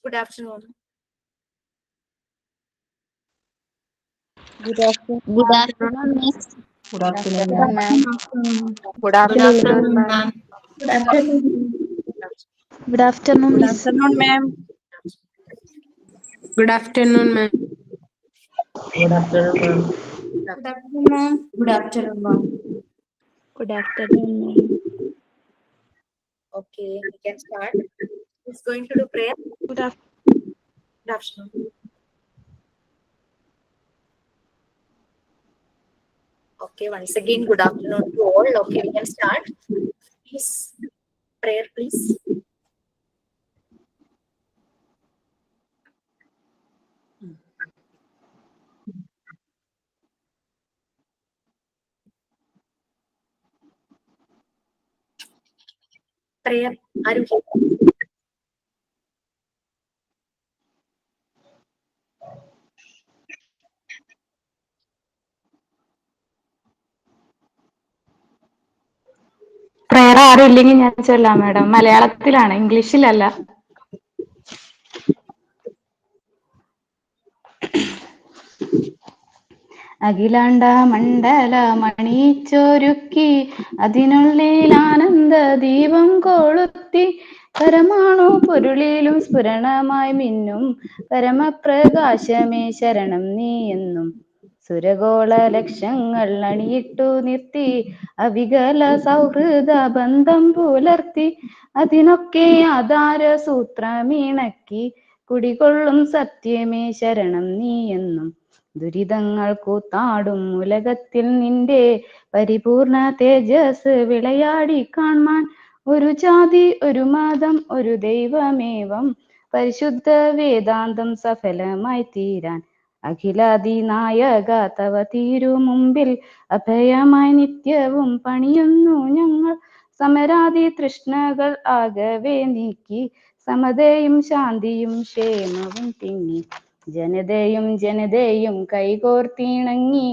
Good afternoon. Good afternoon, miss. Good afternoon, ma'am. Good afternoon, ma'am. Good afternoon. Good afternoon, Good miss. afternoon, ma'am. Good afternoon, ma'am. Good afternoon, ma'am. Good afternoon, ma'am. Good afternoon, ma'am. Good afternoon, ma'am. Okay, we can start. Who's going to do prayer? Good afternoon. Good afternoon. Okay, once again, good afternoon to all. Okay, we can start. Please, prayer, please. Prayer. Are you here? Prayer ആരും ഇല്ലെങ്കിൽ ഞാൻ ചൊല്ലാം madam. മലയാളത്തിലാണ്, ഇംഗ്ലീഷിലല്ല. അഖിലാണ്ട മണ്ഡല മണിച്ചൊരുക്കി അതിനുള്ളിൽ ആനന്ദ ദീപം കൊളുത്തി പരമാണു പൊരുളിലും സ്ഫുരണമായി മിന്നും പരമപ്രകാശമേ ശരണം നീ എന്നും സുരഗോള ലക്ഷങ്ങൾ അണിയിട്ടു നിർത്തി അവികല സൗഹൃദ ബന്ധം പുലർത്തി അതിനൊക്കെ ആധാര സൂത്രമിണക്കി കുടികൊള്ളും സത്യമേ ശരണം നീ എന്നും ദുരിതങ്ങൾ കൂത്താടും ഉലകത്തിൽ നിന്റെ പരിപൂർണ തേജസ് വിളയാടി കാണാൻ ഒരു ജാതി ഒരു മതം ഒരു ദൈവമേവം പരിശുദ്ധ വേദാന്തം സഫലമായി തീരാൻ അഖിലാദി നായക തവ തീരു മുമ്പിൽ അഭയമായി നിത്യവും പണിയുന്നു ഞങ്ങൾ സമരാദി തൃഷ്ണകൾ ആകവേ നീക്കി സമതയും ശാന്തിയും ക്ഷേമവും തിങ്ങി ജനതയും കൈകോർത്തിണങ്ങി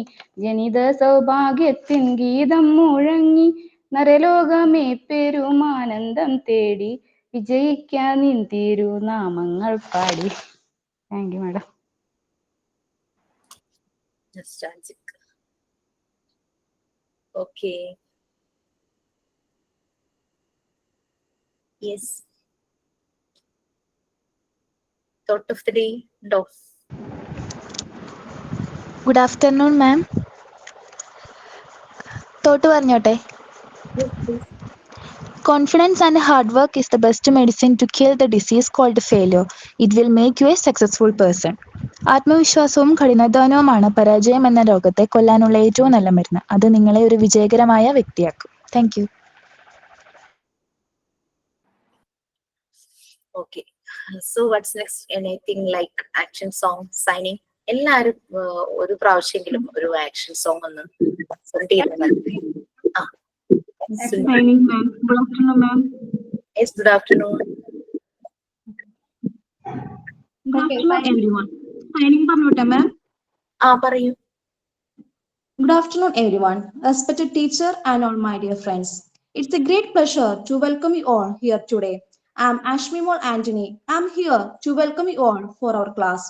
ജനിത സൗഭാഗ്യത്തിൻ ഗീതം മുഴങ്ങി നരലോകമേ പെരുമാനന്ദം തേടി വിജയിക്കാൻ നിൻ തിരുനാമങ്ങൾ പാടി. Thank you madam. Okay. Yes. Thought of the day, Dov. Good afternoon, ma'am. Thought പറഞ്ഞോട്ടെ. Yes, please. Confidence and hard work is the best medicine to kill the disease called failure. It will make you a successful person. ആത്മവിശ്വാസവും കഠിനാധ്വാനവുമാണ് പരാജയം എന്ന രോഗത്തെ കൊല്ലാനുള്ള ഏറ്റവും നല്ല മരുന്ന്. അത് നിങ്ങളെ ഒരു വിജയകരമായ വ്യക്തിയാക്കും. Thank you. Okay. So what's next? Anything like action song, signing? എല്ലാരും ഒരു പ്രാവശ്യമെങ്കിലും ഒരു ആക്ഷൻ സോങ് ഒന്ന് Signing, ma'am. Good afternoon, ma'am. Yes, good afternoon. Good afternoon, everyone. Signing പറഞ്ഞോട്ടെ, ma'am. പറയൂ. Good afternoon, everyone. Respected teacher and all my dear friends. It's a great pleasure to welcome you all here today. I'm Ashmimol Anthony. I'm here to welcome you all for our class.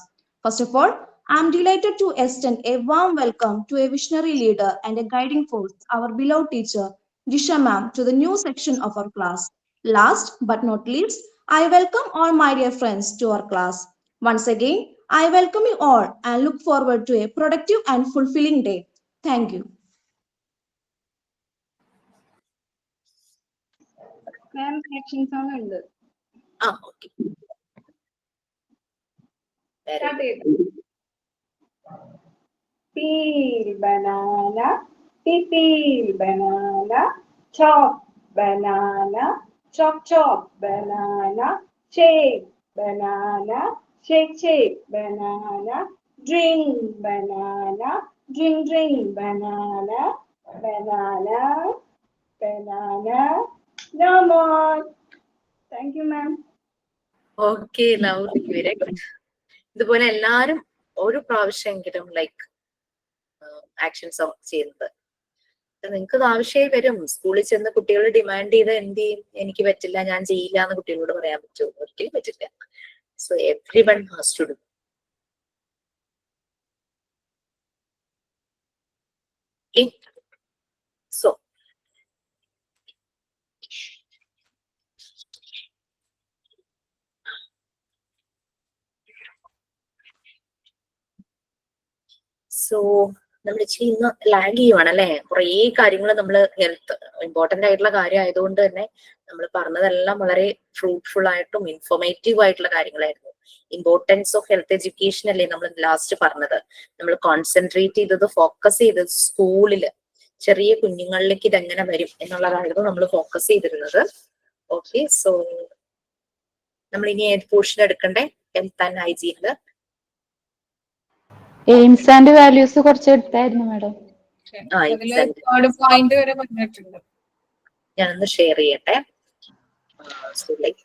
First of all, I'm delighted to extend a warm welcome to a visionary leader and a guiding force, our beloved teacher, Jisha ma'am, to the new section of our class. Last but not least, I welcome all my dear friends to our class. Once again, I welcome you all and look forward to a productive and fulfilling day. Thank you. Ma'am, action song ഉണ്ട്. Okay. Start ചെയ്തു. Peel banana, peel banana, chop banana, chop banana, shake banana, shake banana, drink banana, drink banana, banana, no more. Thank you, ma'am. Okay, lovely, very good. ഇതുപോലെ എല്ലാരും ഒരു പ്രാവശ്യമെങ്കിലും like action song ചെയ്യുന്നത് നിങ്ങൾക്ക് ആവശ്യമായി വരും. സ്കൂളിൽ ചെന്ന് കുട്ടികൾ ഡിമാൻഡ് ചെയ്ത് എന്ത് ചെയ്യും, എനിക്ക് പറ്റില്ല, ഞാൻ ചെയ്യില്ല എന്ന് കുട്ടികളോട് പറയാൻ പറ്റുമോ? ഒരിക്കലും പറ്റില്ല. So everyone has to do. Okay. So നമ്മൾ ഇച്ചിരി ഇന്ന് ലാഗ് ചെയ്യുവാണ് അല്ലെ. കുറേ കാര്യങ്ങൾ നമ്മൾ ഹെൽത്ത് ഇമ്പോർട്ടന്റ് ആയിട്ടുള്ള കാര്യം ആയതുകൊണ്ട് തന്നെ നമ്മൾ പറഞ്ഞതെല്ലാം വളരെ ഫ്രൂട്ട്ഫുൾ ആയിട്ടും ഇൻഫോർമേറ്റീവ് ആയിട്ടുള്ള കാര്യങ്ങളായിരുന്നു. ഇമ്പോർട്ടൻസ് ഓഫ് ഹെൽത്ത് എഡ്യൂക്കേഷൻ അല്ലേ നമ്മൾ ലാസ്റ്റ് പറഞ്ഞത്. നമ്മൾ കോൺസെൻട്രേറ്റ് ചെയ്തത്, ഫോക്കസ് ചെയ്തത് സ്കൂളില് ചെറിയ കുഞ്ഞുങ്ങളിലേക്ക് ഇതെങ്ങനെ വരും എന്നുള്ളതായിരുന്നു നമ്മൾ ഫോക്കസ് ചെയ്തിരുന്നത്. ഓക്കെ, സോ നമ്മൾ ഇനി ഏത് പോർഷൻ എടുക്കണ്ടേ? ഹെൽത്ത് ആൻഡ് ഹൈജീനില് എയിംസ് ആൻഡ് വാല്യൂസ് കുറച്ച് എടുത്തായിരുന്നു മാഡം. പോയിന്റ് വരെ പറഞ്ഞിട്ടുണ്ട്. ഞാനൊന്ന് ഷെയർ ചെയ്യട്ടെ. സോ ലൈക്ക്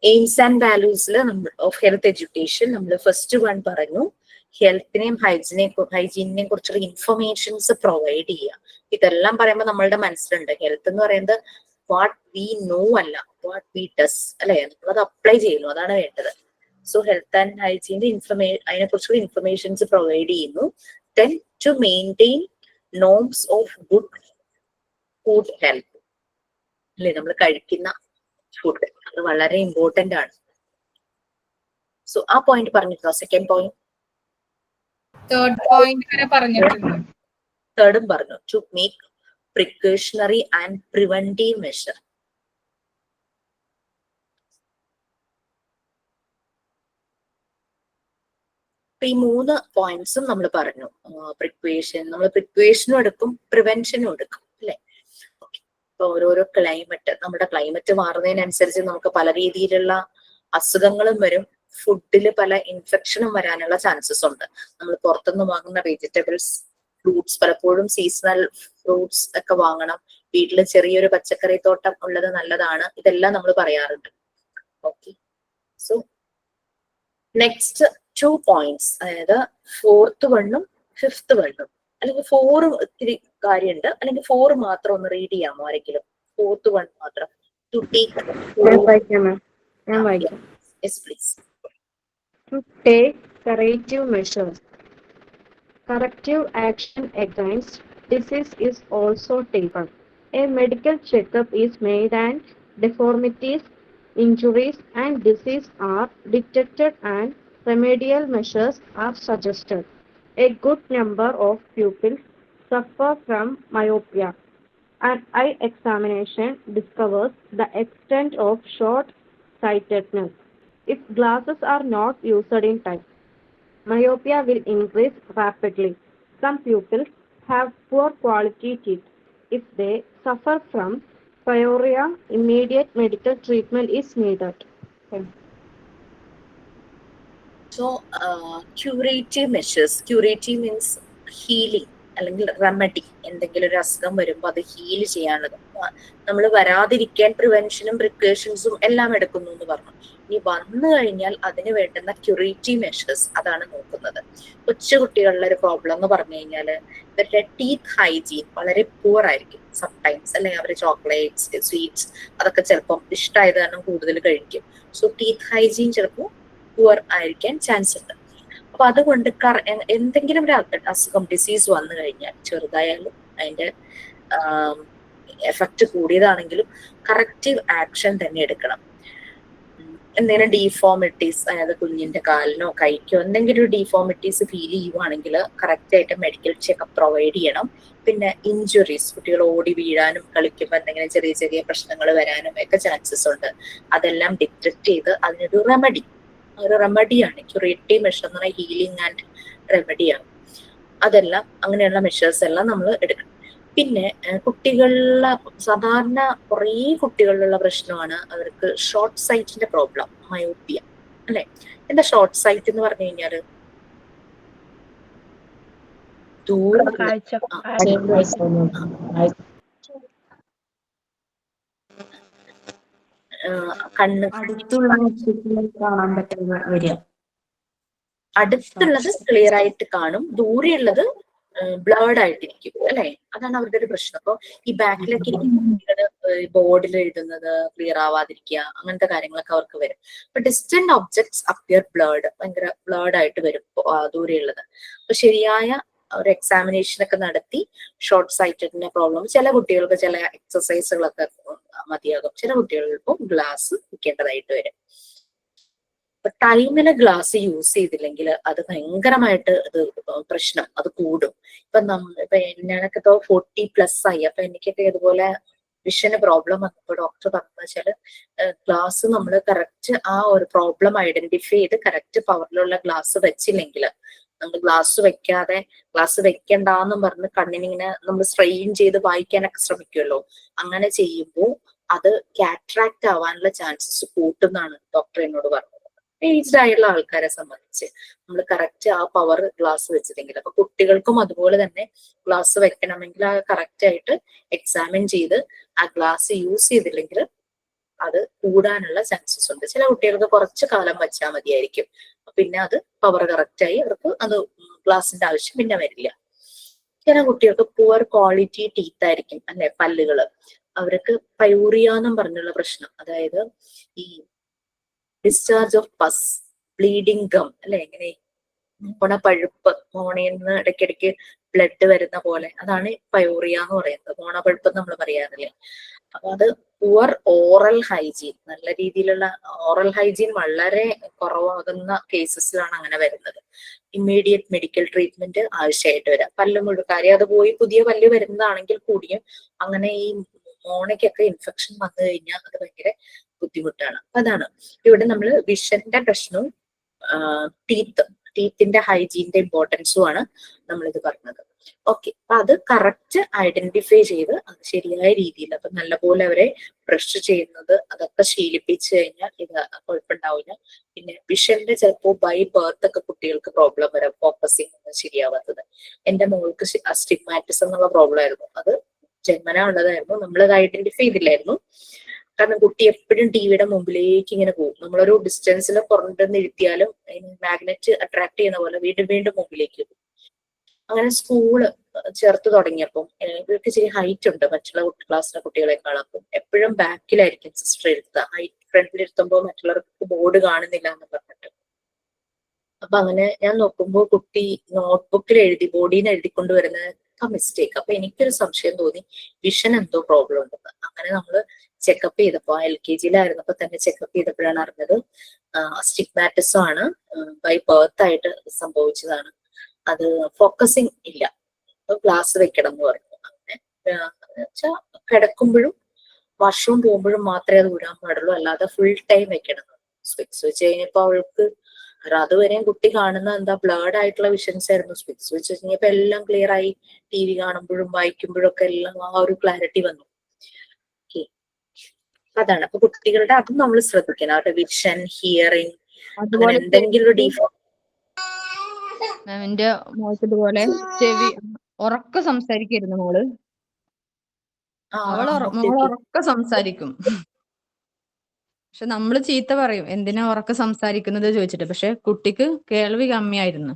എയിംസ് ആൻഡ് വാല്യൂസിൽ ഓഫ് ഹെൽത്ത് എഡ്യൂക്കേഷൻ നമ്മൾ ഫസ്റ്റ് വൺ പറഞ്ഞു, ഹെൽത്തിനെയും ഹൈജീനിനെയും കുറിച്ചുള്ള ഇൻഫർമേഷൻസ് പ്രൊവൈഡ് ചെയ്യുക. ഇതെല്ലാം പറയുമ്പോൾ നമ്മളുടെ മനസ്സിലുണ്ട് ഹെൽത്ത് എന്ന് പറയുന്നത് വാട്ട് വി നോ അല്ല, വാട്ട് വി ഡസ് അല്ലെ, നമ്മളത് അപ്ലൈ ചെയ്യുന്നു, അതാണ് വേണ്ടത്. സോ ഹെൽത്ത് ആൻഡ് ഹൈജീന്റെ അതിനെ കുറിച്ചുള്ള ഇൻഫർമേഷൻസ് പ്രൊവൈഡ് ചെയ്യുന്നു. Then to maintain norms of good food health അല്ലെ, നമ്മൾ കഴിക്കുന്ന ഫുഡ് അത് വളരെ ഇമ്പോർട്ടന്റ് ആണ്. സോ ആ പോയിന്റ് പറഞ്ഞിട്ടോ? സെക്കൻഡ് പോയിന്റ്, തേർഡ് പോയിന്റ് വരെ പറഞ്ഞിട്ടുണ്ട്. തേർഡും പറഞ്ഞു, to make precautionary and preventive measure. ഈ 3 പോയിന്റ്സും നമ്മൾ പറഞ്ഞു. പ്രിക്വേഷൻ, നമ്മൾ പ്രിക്വേഷനും എടുക്കും പ്രിവെൻഷനും എടുക്കും അല്ലെ. ഇപ്പൊ ഓരോരോ ക്ലൈമറ്റ്, നമ്മുടെ ക്ലൈമറ്റ് മാറുന്നതിനനുസരിച്ച് നമുക്ക് പല രീതിയിലുള്ള അസുഖങ്ങളും വരും. ഫുഡിൽ പല ഇൻഫെക്ഷനും വരാനുള്ള ചാൻസസ് ഉണ്ട്. നമ്മൾ പുറത്തുനിന്ന് വാങ്ങുന്ന വെജിറ്റബിൾസ്, ഫ്രൂട്ട്സ്, പലപ്പോഴും സീസണൽ ഫ്രൂട്ട്സ് ഒക്കെ വാങ്ങണം. വീട്ടിൽ ചെറിയൊരു പച്ചക്കറി തോട്ടം ഉള്ളത് നല്ലതാണ്. ഇതെല്ലാം നമ്മൾ പറയാറുണ്ട്. ഓക്കെ, സോ നെക്സ്റ്റ് 2 പോയിന്റ്സ്, അതായത് 4th വണ്ണും 5th വണ്ണും, അല്ലെങ്കിൽ 4 ഒത്തിരി കാര്യമുണ്ട്, അല്ലെങ്കിൽ 4 മാത്രം ഒന്ന് റീഡ് ചെയ്യാമോ ആരെങ്കിലും? 4th വൺ മാത്രം. To take, yes please. To take corrective measures. Corrective action against disease is also taken. A medical checkup is made and deformities, injuries and disease are detected and remedial measures are suggested. A good number of pupils suffer from myopia. An eye examination discovers the extent of short-sightedness. If glasses are not used in time, myopia will increase rapidly. Some pupils have poor quality teeth. If they suffer from pyorrhea, immediate medical treatment is needed. So curative measures, curative means healing അല്ലെങ്കിൽ remedy. എന്തെങ്കിലും ഒരു അസുഖം വരുമ്പോൾ അത് heal ചെയ്യാനുള്ളത്. നമ്മൾ വരാതിരിക്കാൻ പ്രിവെൻഷനും പ്രിക്കോഷൻസും എല്ലാം എടുക്കുന്നു എന്ന് പറഞ്ഞു. ഇനി വന്നു കഴിഞ്ഞാൽ അതിന് വേണ്ടുന്ന ക്യൂറേറ്റീവ് മെഷേഴ്സ്, അതാണ് നോക്കുന്നത്. കൊച്ചുകുട്ടികളുടെ ഒരു പ്രോബ്ലം എന്ന് പറഞ്ഞു കഴിഞ്ഞാൽ ഇവരുടെ ടീത്ത് ഹൈജീൻ വളരെ പുവർ ആയിരിക്കും സംടൈംസ്, അല്ലെങ്കിൽ അവർ ചോക്ലേറ്റ്സ്, സ്വീറ്റ്സ് അതൊക്കെ ചിലപ്പം ഇഷ്ടമായത് കാരണം കൂടുതൽ കഴിക്കും. സോ ടീത്ത് ഹൈജീൻ ചിലപ്പോൾ പുവർ ആയിരിക്കാൻ ചാൻസ് ഉണ്ട്. അപ്പൊ അതുകൊണ്ട് എന്തെങ്കിലും ഒരു അസുഖം, ഡിസീസ് വന്നു കഴിഞ്ഞാൽ, ചെറുതായാലും അതിന്റെ എഫക്റ്റ് കൂടിയതാണെങ്കിലും കറക്റ്റീവ് ആക്ഷൻ തന്നെ എടുക്കണം. എന്തെങ്കിലും ഡീഫോമിറ്റീസ്, അതായത് കുഞ്ഞിന്റെ കാലിനോ കൈക്കോ എന്തെങ്കിലും ഒരു ഡീഫോമിറ്റീസ് ഫീൽ ചെയ്യുവാണെങ്കിൽ കറക്റ്റ് ആയിട്ട് മെഡിക്കൽ ചെക്കപ്പ് പ്രൊവൈഡ് ചെയ്യണം. പിന്നെ ഇഞ്ചുറീസ്, കുട്ടികൾ ഓടി വീഴാനും കളിക്കുമ്പോൾ എന്തെങ്കിലും ചെറിയ ചെറിയ പ്രശ്നങ്ങൾ വരാനും ഒക്കെ ചാൻസസ് ഉണ്ട്. അതെല്ലാം ഡിറ്റക്ട് ചെയ്ത് അതിനൊരു റെമഡിയാണ്. ക്യൂറേറ്റീവ് മെഷർ എന്ന് പറഞ്ഞാൽ ഹീലിംഗ് ആൻഡ് റെമഡിയാണ്. അതെല്ലാം അങ്ങനെയുള്ള മെഷേഴ്സ് എല്ലാം നമ്മൾ എടുക്കണം. പിന്നെ കുട്ടികളിലെ സാധാരണ കുറേ കുട്ടികളിലുള്ള പ്രശ്നമാണ് അവർക്ക് ഷോർട്ട് സൈറ്റിന്റെ പ്രോബ്ലം, മയോപ്പിയ അല്ലെ. എന്താ ഷോർട്ട് സൈറ്റ് എന്ന് പറഞ്ഞു കഴിഞ്ഞാല്? ദൂരം കണ്ണ് അടുത്തുള്ള വസ്തുക്കളെ കാണാൻ പറ്റുന്ന വരിക. അടുത്തുള്ളത് ക്ലിയർ ആയിട്ട് കാണും, ദൂരെയുള്ളത് ബ്ലേർഡ് ആയിട്ടിരിക്കും അല്ലെ. അതാണ് അവരുടെ ഒരു പ്രശ്നം. അപ്പൊ ഈ ബാക്കിലൊക്കെ ബോർഡിൽ എഴുതുന്നത് ക്ലിയർ ആവാതിരിക്കുക, അങ്ങനത്തെ കാര്യങ്ങളൊക്കെ അവർക്ക് വരും. അപ്പൊ ഡിസ്റ്റന്റ് ഒബ്ജക്ട്സ് അപ്പിയർ ബ്ലേർഡ്, ഭയങ്കര ബ്ലേർഡ് ആയിട്ട് വരും ദൂരെയുള്ളത്. അപ്പൊ ശരിയായ ഒരു എക്സാമിനേഷൻ ഒക്കെ നടത്തി ഷോർട്ട് സൈറ്റഡിന്റെ പ്രോബ്ലം ചില കുട്ടികൾക്ക് ചില എക്സസൈസുകളൊക്കെ മതിയാകും, ചില കുട്ടികൾക്കും ഗ്ലാസ് വെക്കേണ്ടതായിട്ട് വരും. ടൈമില് ഗ്ലാസ് യൂസ് ചെയ്തില്ലെങ്കിൽ അത് ഭയങ്കരമായിട്ട് അത് പ്രശ്നം, അത് കൂടും. ഇപ്പൊ ഞാനൊക്കെ ഇപ്പൊ 40+ ആയി. അപ്പൊ എനിക്കൊക്കെ ഇതുപോലെ വിഷന് പ്രോബ്ലം വന്നപ്പോ ഡോക്ടർ പറഞ്ഞു വെച്ചാല് ഗ്ലാസ് നമ്മൾ കറക്റ്റ് ആ ഒരു പ്രോബ്ലം ഐഡന്റിഫൈ ചെയ്ത് കറക്റ്റ് പവറിലുള്ള ഗ്ലാസ് വെച്ചില്ലെങ്കിൽ, നമ്മൾ ഗ്ലാസ് വെക്കാതെ ഗ്ലാസ് വെക്കണ്ടെന്നും പറഞ്ഞ് കണ്ണിനിങ്ങനെ നമ്മൾ സ്ട്രെയിൻ ചെയ്ത് വായിക്കാനൊക്കെ ശ്രമിക്കുമല്ലോ, അങ്ങനെ ചെയ്യുമ്പോൾ അത് കാറ്ററാക്ട് ആവാനുള്ള ചാൻസസ് കൂട്ടുന്നാണ് ഡോക്ടർ എന്നോട് പറഞ്ഞത്. ഏജ്ഡ് ആയിട്ടുള്ള ആൾക്കാരെ സംബന്ധിച്ച് നമ്മൾ കറക്റ്റ് ആ പവർ ഗ്ലാസ് വെച്ചിട്ടെങ്കിൽ, അപ്പൊ കുട്ടികൾക്കും അതുപോലെ തന്നെ ഗ്ലാസ് വെക്കണമെങ്കിൽ ആ കറക്റ്റ് ആയിട്ട് എക്സാമിൻ ചെയ്ത് ആ ഗ്ലാസ് യൂസ് ചെയ്തില്ലെങ്കിൽ അത് കൂടാനുള്ള ചാൻസസ് ഉണ്ട്. ചില കുട്ടികൾക്ക് കുറച്ച് കാലം വെച്ചാൽ മതിയായിരിക്കും, പിന്നെ അത് പവർ കറക്റ്റായി അവർക്ക് അത് ഗ്ലാസിന്റെ ആവശ്യം പിന്നെ വരില്ല. ചില കുട്ടികൾക്ക് പുവർ ക്വാളിറ്റി ടീത്ത് ആയിരിക്കും അല്ലെ, പല്ലുകള്. അവർക്ക് പയൂറിയ എന്നും പറഞ്ഞുള്ള പ്രശ്നം, അതായത് ഈ ഡിസ്ചാർജ് ഓഫ് പസ്, ബ്ലീഡിങ് ഗം അല്ലെ, ഇങ്ങനെ പഴുപ്പ്, മോണയിൽ നിന്ന് ഇടയ്ക്കിടയ്ക്ക് ബ്ലഡ് വരുന്ന പോലെ, അതാണ് പയൂറിയ എന്ന് പറയുന്നത്. മോണപ്പഴുപ്പ് നമ്മൾ പറയാറില്ലേ. അപ്പൊ അത് പുവർ ഓറൽ ഹൈജീൻ, നല്ല രീതിയിലുള്ള ഓറൽ ഹൈജീൻ വളരെ കുറവാകുന്ന കേസസിലാണ് അങ്ങനെ വരുന്നത്. ഇമ്മീഡിയറ്റ് മെഡിക്കൽ ട്രീറ്റ്മെന്റ് ആവശ്യമായിട്ട് വരാം. പല്ല് മുഴുക്കാരി അത് പോയി പുതിയ പല്ല് വരുന്നതാണെങ്കിൽ കൂടിയും അങ്ങനെ ഈ മോണയ്ക്കൊക്കെ ഇൻഫെക്ഷൻ വന്നു കഴിഞ്ഞാൽ അത് ഭയങ്കര ബുദ്ധിമുട്ടാണ്. അതാണ് ഇവിടെ നമ്മൾ വിഷന്റെ പ്രശ്നവും ടീത്തിന്റെ ഹൈജീന്റെ ഇമ്പോർട്ടൻസും ആണ് നമ്മളിത് പറഞ്ഞത്. ഓക്കെ, അപ്പൊ അത് കറക്റ്റ് ഐഡന്റിഫൈ ചെയ്ത് അത് ശരിയായ രീതിയിൽ അപ്പൊ നല്ലപോലെ അവരെ ബ്രഷ് ചെയ്യുന്നത് അതൊക്കെ ശീലിപ്പിച്ചു കഴിഞ്ഞാൽ ഇത് കുഴപ്പമുണ്ടാവില്ല. പിന്നെ വിഷന്റെ ചിലപ്പോ ബൈ ബർത്ത് ഒക്കെ കുട്ടികൾക്ക് പ്രോബ്ലം വരാം, ഫോക്കസിങ് ഒന്നും ശരിയാവാത്തത്. എന്റെ മോൾക്ക് അസ്റ്റിഗ്മാറ്റിസം എന്നുള്ള പ്രോബ്ലം ആയിരുന്നു, അത് ജന്മന ഉള്ളതായിരുന്നു, നമ്മളത് ഐഡന്റിഫൈ ചെയ്തില്ലായിരുന്നു. കാരണം കുട്ടി എപ്പോഴും ടിവിയുടെ മുമ്പിലേക്ക് ഇങ്ങനെ പോകും. നമ്മളൊരു ഡിസ്റ്റൻസിൽ പുറത്തുനിന്ന് ഇരുത്തിയാലും മാഗ്നറ്റ് അട്രാക്ട് ചെയ്യുന്ന പോലെ വീണ്ടും വീണ്ടും മുമ്പിലേക്ക് പോകും. അങ്ങനെ സ്കൂള് ചേർത്ത് തുടങ്ങിയപ്പം ഇവർക്ക് ഇച്ചിരി ഹൈറ്റ് ഉണ്ട് മറ്റുള്ള ക്ലാസ്സിലെ കുട്ടികളെക്കാൾ. അപ്പം എപ്പോഴും ബാക്കിലായിരിക്കും സിസ്റ്റർ ഇരുത്തുക, ഹൈറ്റ് ഫ്രണ്ടിൽ ഇരുത്തുമ്പോൾ മറ്റുള്ളവർക്ക് ബോർഡ് കാണുന്നില്ല എന്ന് പറഞ്ഞിട്ട്. അപ്പൊ അങ്ങനെ ഞാൻ നോക്കുമ്പോൾ കുട്ടി നോട്ട്ബുക്കിൽ എഴുതി ബോഡിന്ന് എഴുതിക്കൊണ്ട് വരുന്ന മിസ്റ്റേക്ക്. അപ്പൊ എനിക്കൊരു സംശയം തോന്നി വിഷൻ എന്തോ പ്രോബ്ലം ഉണ്ടെന്ന്. അങ്ങനെ നമ്മള് ചെക്കപ്പ് ചെയ്തപ്പോ LKG-യിലായിരുന്നപ്പോ തന്നെ ചെക്കപ്പ് ചെയ്തപ്പോഴാണ് അറിഞ്ഞത് അസ്റ്റിഗ്മാറ്റിസം ആണ്, ബൈ ബർത്ത് ആയിട്ട് സംഭവിച്ചതാണ്. അത് ഫോക്കസിങ് ഇല്ല, ഗ്ലാസ് വെക്കണം എന്ന് പറഞ്ഞു. അങ്ങനെ വെച്ചാൽ കിടക്കുമ്പോഴും വാഷ്റൂം പോകുമ്പോഴും മാത്രമേ അത് ഊരാൻ പാടുള്ളൂ, അല്ലാതെ ഫുൾ ടൈം വെക്കണം. സ്പെക്സ് വെച്ച് കഴിഞ്ഞപ്പോ അവൾക്ക് അതുവരെയും കുട്ടി കാണുന്ന എന്താ ബ്ലേർഡ് ആയിട്ടുള്ള വിഷൻസ് ആയിരുന്നു. സ്പെക്സ് വെച്ച് കഴിഞ്ഞപ്പോ എല്ലാം ക്ലിയർ ആയി, TV കാണുമ്പോഴും വായിക്കുമ്പോഴും ഒക്കെ എല്ലാം ആ ഒരു ക്ലാരിറ്റി വന്നു. അതാണ് അപ്പൊ കുട്ടികളുടെ അതും നമ്മൾ ശ്രദ്ധിക്കണം, അവരുടെ വിഷൻ, ഹിയറിംഗ്, അങ്ങനെ എന്തെങ്കിലും ഒരു മാമിന്റെ മോൾക്ക് ഇതുപോലെ ചെവി ഉറക്ക സംസാരിക്കായിരുന്നു മോള്. മോള് ഉറക്ക സംസാരിക്കും. പക്ഷെ നമ്മള് ചീത്ത പറയും, എന്തിനാ ഉറക്ക സംസാരിക്കുന്നത് ചോദിച്ചിട്ട്. പക്ഷെ കുട്ടിക്ക് കേൾവി കമ്മിയായിരുന്നു.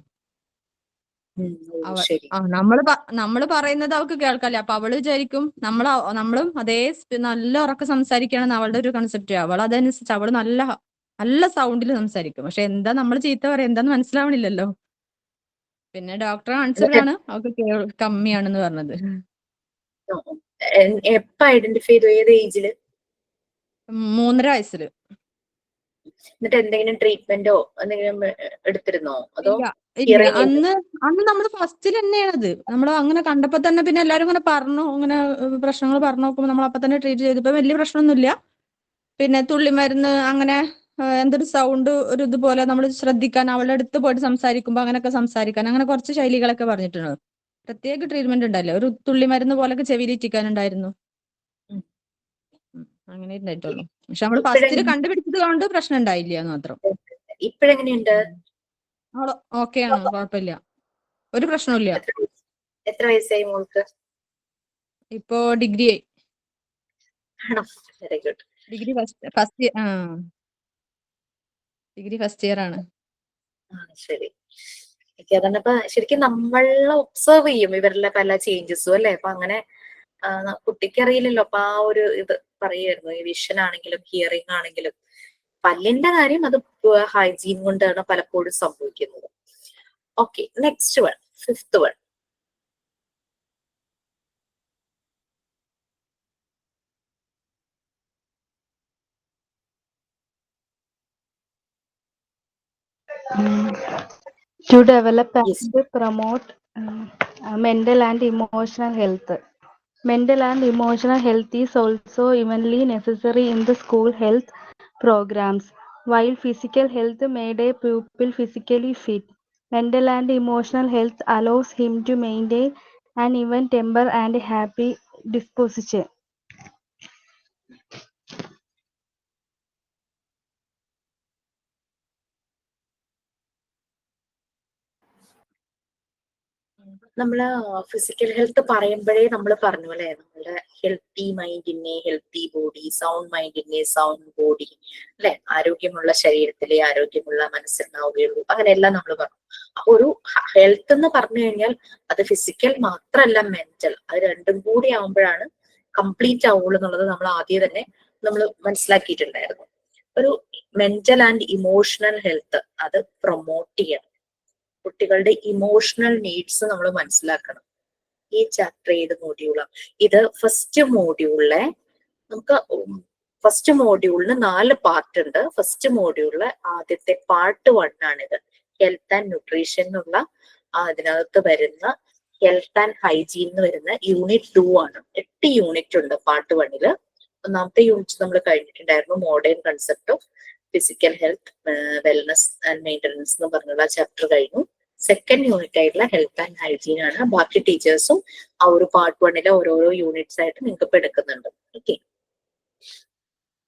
നമ്മള് പറയുന്നത് അവൾക്ക് കേൾക്കാല്ലേ. അപ്പൊ അവള് വിചാരിക്കും നമ്മളും അതേ നല്ല ഉറക്ക സംസാരിക്കുകയാണെന്ന് അവളുടെ ഒരു കൺസെപ്റ്റ്. അവൾ അതനുസരിച്ച് അവള് നല്ല സൗണ്ടിൽ സംസാരിക്കും. പക്ഷെ എന്താ നമ്മൾ ചീത്ത പറയാം എന്താന്ന് മനസ്സിലാവണില്ലല്ലോ. പിന്നെ ഡോക്ടറെ കാണിച്ചപ്പോഴാണ് അവൾക്ക് കമ്മിയാണെന്ന് പറഞ്ഞത്. എപ്പ ഐഡന്റിഫൈ ചെയ്തു, ഏത് ഏജില്? 3.5 വയസ്സില്. എന്നിട്ട് എന്തെങ്കിലും ട്രീറ്റ്മെന്റോ എന്തെങ്കിലും എടുത്തിരുന്നോ? അതോ അന്ന് നമ്മള് ഫസ്റ്റിൽ തന്നെയാണത്. നമ്മൾ അങ്ങനെ കണ്ടപ്പോ തന്നെ പിന്നെ എല്ലാരും ഇങ്ങനെ പറഞ്ഞു, ഇങ്ങനെ പ്രശ്നങ്ങൾ പറഞ്ഞു നോക്കുമ്പോൾ നമ്മൾ അപ്പൊ തന്നെ ട്രീറ്റ് ചെയ്തു. ഇപ്പൊ വലിയ പ്രശ്നമൊന്നുമില്ല. പിന്നെ തുള്ളിമരുന്ന് അങ്ങനെ എന്തൊരു സൗണ്ട് ഒരു ഇതുപോലെ നമ്മൾ ശ്രദ്ധിക്കാൻ, അവളുടെ അടുത്ത് പോയിട്ട് സംസാരിക്കുമ്പോൾ അങ്ങനെയൊക്കെ സംസാരിക്കാൻ, അങ്ങനെ കുറച്ച് ശൈലികളൊക്കെ പറഞ്ഞിട്ടുണ്ട്. പ്രത്യേക ട്രീറ്റ്മെന്റ് ഉണ്ടല്ലോ, ഒരു തുള്ളി മരുന്ന് പോലൊക്കെ ചെവിയിലിറ്റിക്കാനുണ്ടായിരുന്നു. ഉം. അങ്ങനെ ഉണ്ടായിട്ടുള്ളൂ. പക്ഷെ നമ്മൾ ഫസ്റ്റില് ഇപ്പഴെങ്ങനെ കണ്ടുപിടിച്ചത് കൊണ്ട് പ്രശ്നം ഉണ്ടായില്ല എന്ന് മാത്രം. ഇപ്പഴെങ്ങനെയുണ്ട്? അവള് ഓക്കെയാണ്, കുഴപ്പമില്ല, ഒരു പ്രശ്നമില്ല. എത്ര വയസ്സായി മോൾക്ക്? ഇപ്പോ ഡിഗ്രി ആയി. ആണോ? Very good. Degree first degree first year ആണ്. ശരി. അപ്പൊ ശരിക്കും നമ്മളെ ഒബ്സർവ് ചെയ്യും ഇവരിലെ പല ചേഞ്ചസും അല്ലെ. അപ്പൊ അങ്ങനെ കുട്ടിക്ക് അറിയില്ലല്ലോ. അപ്പൊ ആ ഒരു ഇത് പറയുമായിരുന്നു, ഈ വിഷൻ ആണെങ്കിലും ഹിയറിംഗ് ആണെങ്കിലും. പല്ലിന്റെ കാര്യം അത് ഹൈജീൻ കൊണ്ടാണ് പലപ്പോഴും സംഭവിക്കുന്നത്. Okay, next one, fifth one. To develop and Yes. promote mental and emotional health. Mental and emotional health is also evenly necessary in the school health programs. While physical health made a pupil physically fit, mental and emotional health allows him to maintain an even temper and happy disposition. നമ്മള് physical health പറയുമ്പോഴേ നമ്മൾ പറഞ്ഞു അല്ലെ, നമ്മുടെ healthy മൈൻഡിനെ healthy body, sound മൈൻഡിനെ sound body അല്ലെ, ആരോഗ്യമുള്ള ശരീരത്തിലെ ആരോഗ്യമുള്ള മനസ്സുണ്ടാവുകയുള്ളൂ, അങ്ങനെയെല്ലാം നമ്മൾ പറഞ്ഞു. അപ്പൊ ഒരു ഹെൽത്ത് എന്ന് പറഞ്ഞു കഴിഞ്ഞാൽ അത് ഫിസിക്കൽ മാത്രമല്ല, മെന്റൽ, അത് രണ്ടും കൂടി ആവുമ്പോഴാണ് കംപ്ലീറ്റ് ആവുള്ളൂ എന്നുള്ളത് നമ്മൾ ആദ്യം തന്നെ നമ്മൾ മനസ്സിലാക്കിയിട്ടുണ്ടായിരുന്നു. ഒരു മെന്റൽ ആൻഡ് ഇമോഷണൽ ഹെൽത്ത് അത് പ്രൊമോട്ട് ചെയ്യണം. കുട്ടികളുടെ ഇമോഷണൽ നീഡ്സ് നമ്മൾ മനസ്സിലാക്കണം. ഈ ചാപ്റ്റർ ഏത് മോഡ്യൂളാണ് ഇത്? ഫസ്റ്റ് മോഡ്യൂളിലെ നമുക്ക് ഫസ്റ്റ് മോഡ്യൂളിന് 4 പാർട്ട് ഉണ്ട്. ഫസ്റ്റ് മോഡ്യൂളിലെ ആദ്യത്തെ പാർട്ട് 1 ആണിത്. ഹെൽത്ത് ആൻഡ് ന്യൂട്രീഷൻ എന്നുള്ള അതിനകത്ത് വരുന്ന ഹെൽത്ത് ആൻഡ് ഹൈജീൻ എന്ന് വരുന്ന യൂണിറ്റ് 2 ആണ്. 8 യൂണിറ്റ് ഉണ്ട് പാർട്ട് 1. ഒന്നാമത്തെ യൂണിറ്റ് നമ്മൾ കഴിഞ്ഞിട്ടുണ്ടായിരുന്നു, modern concept of physical health, wellness and maintenance എന്ന് പറഞ്ഞുള്ള ചാപ്റ്റർ കഴിഞ്ഞു. സെക്കൻഡ് യൂണിറ്റ് ആയിട്ടുള്ള ഹെൽത്ത് ആൻഡ് ഹൈജീൻ ആണ്. ബാക്കി ടീച്ചേഴ്സും ആ ഒരു പാർട്ട് 1 ഓരോരോ യൂണിറ്റ്സ് ആയിട്ട് നിങ്ങൾക്ക് ഇപ്പൊ എടുക്കുന്നുണ്ട്. ഓക്കെ,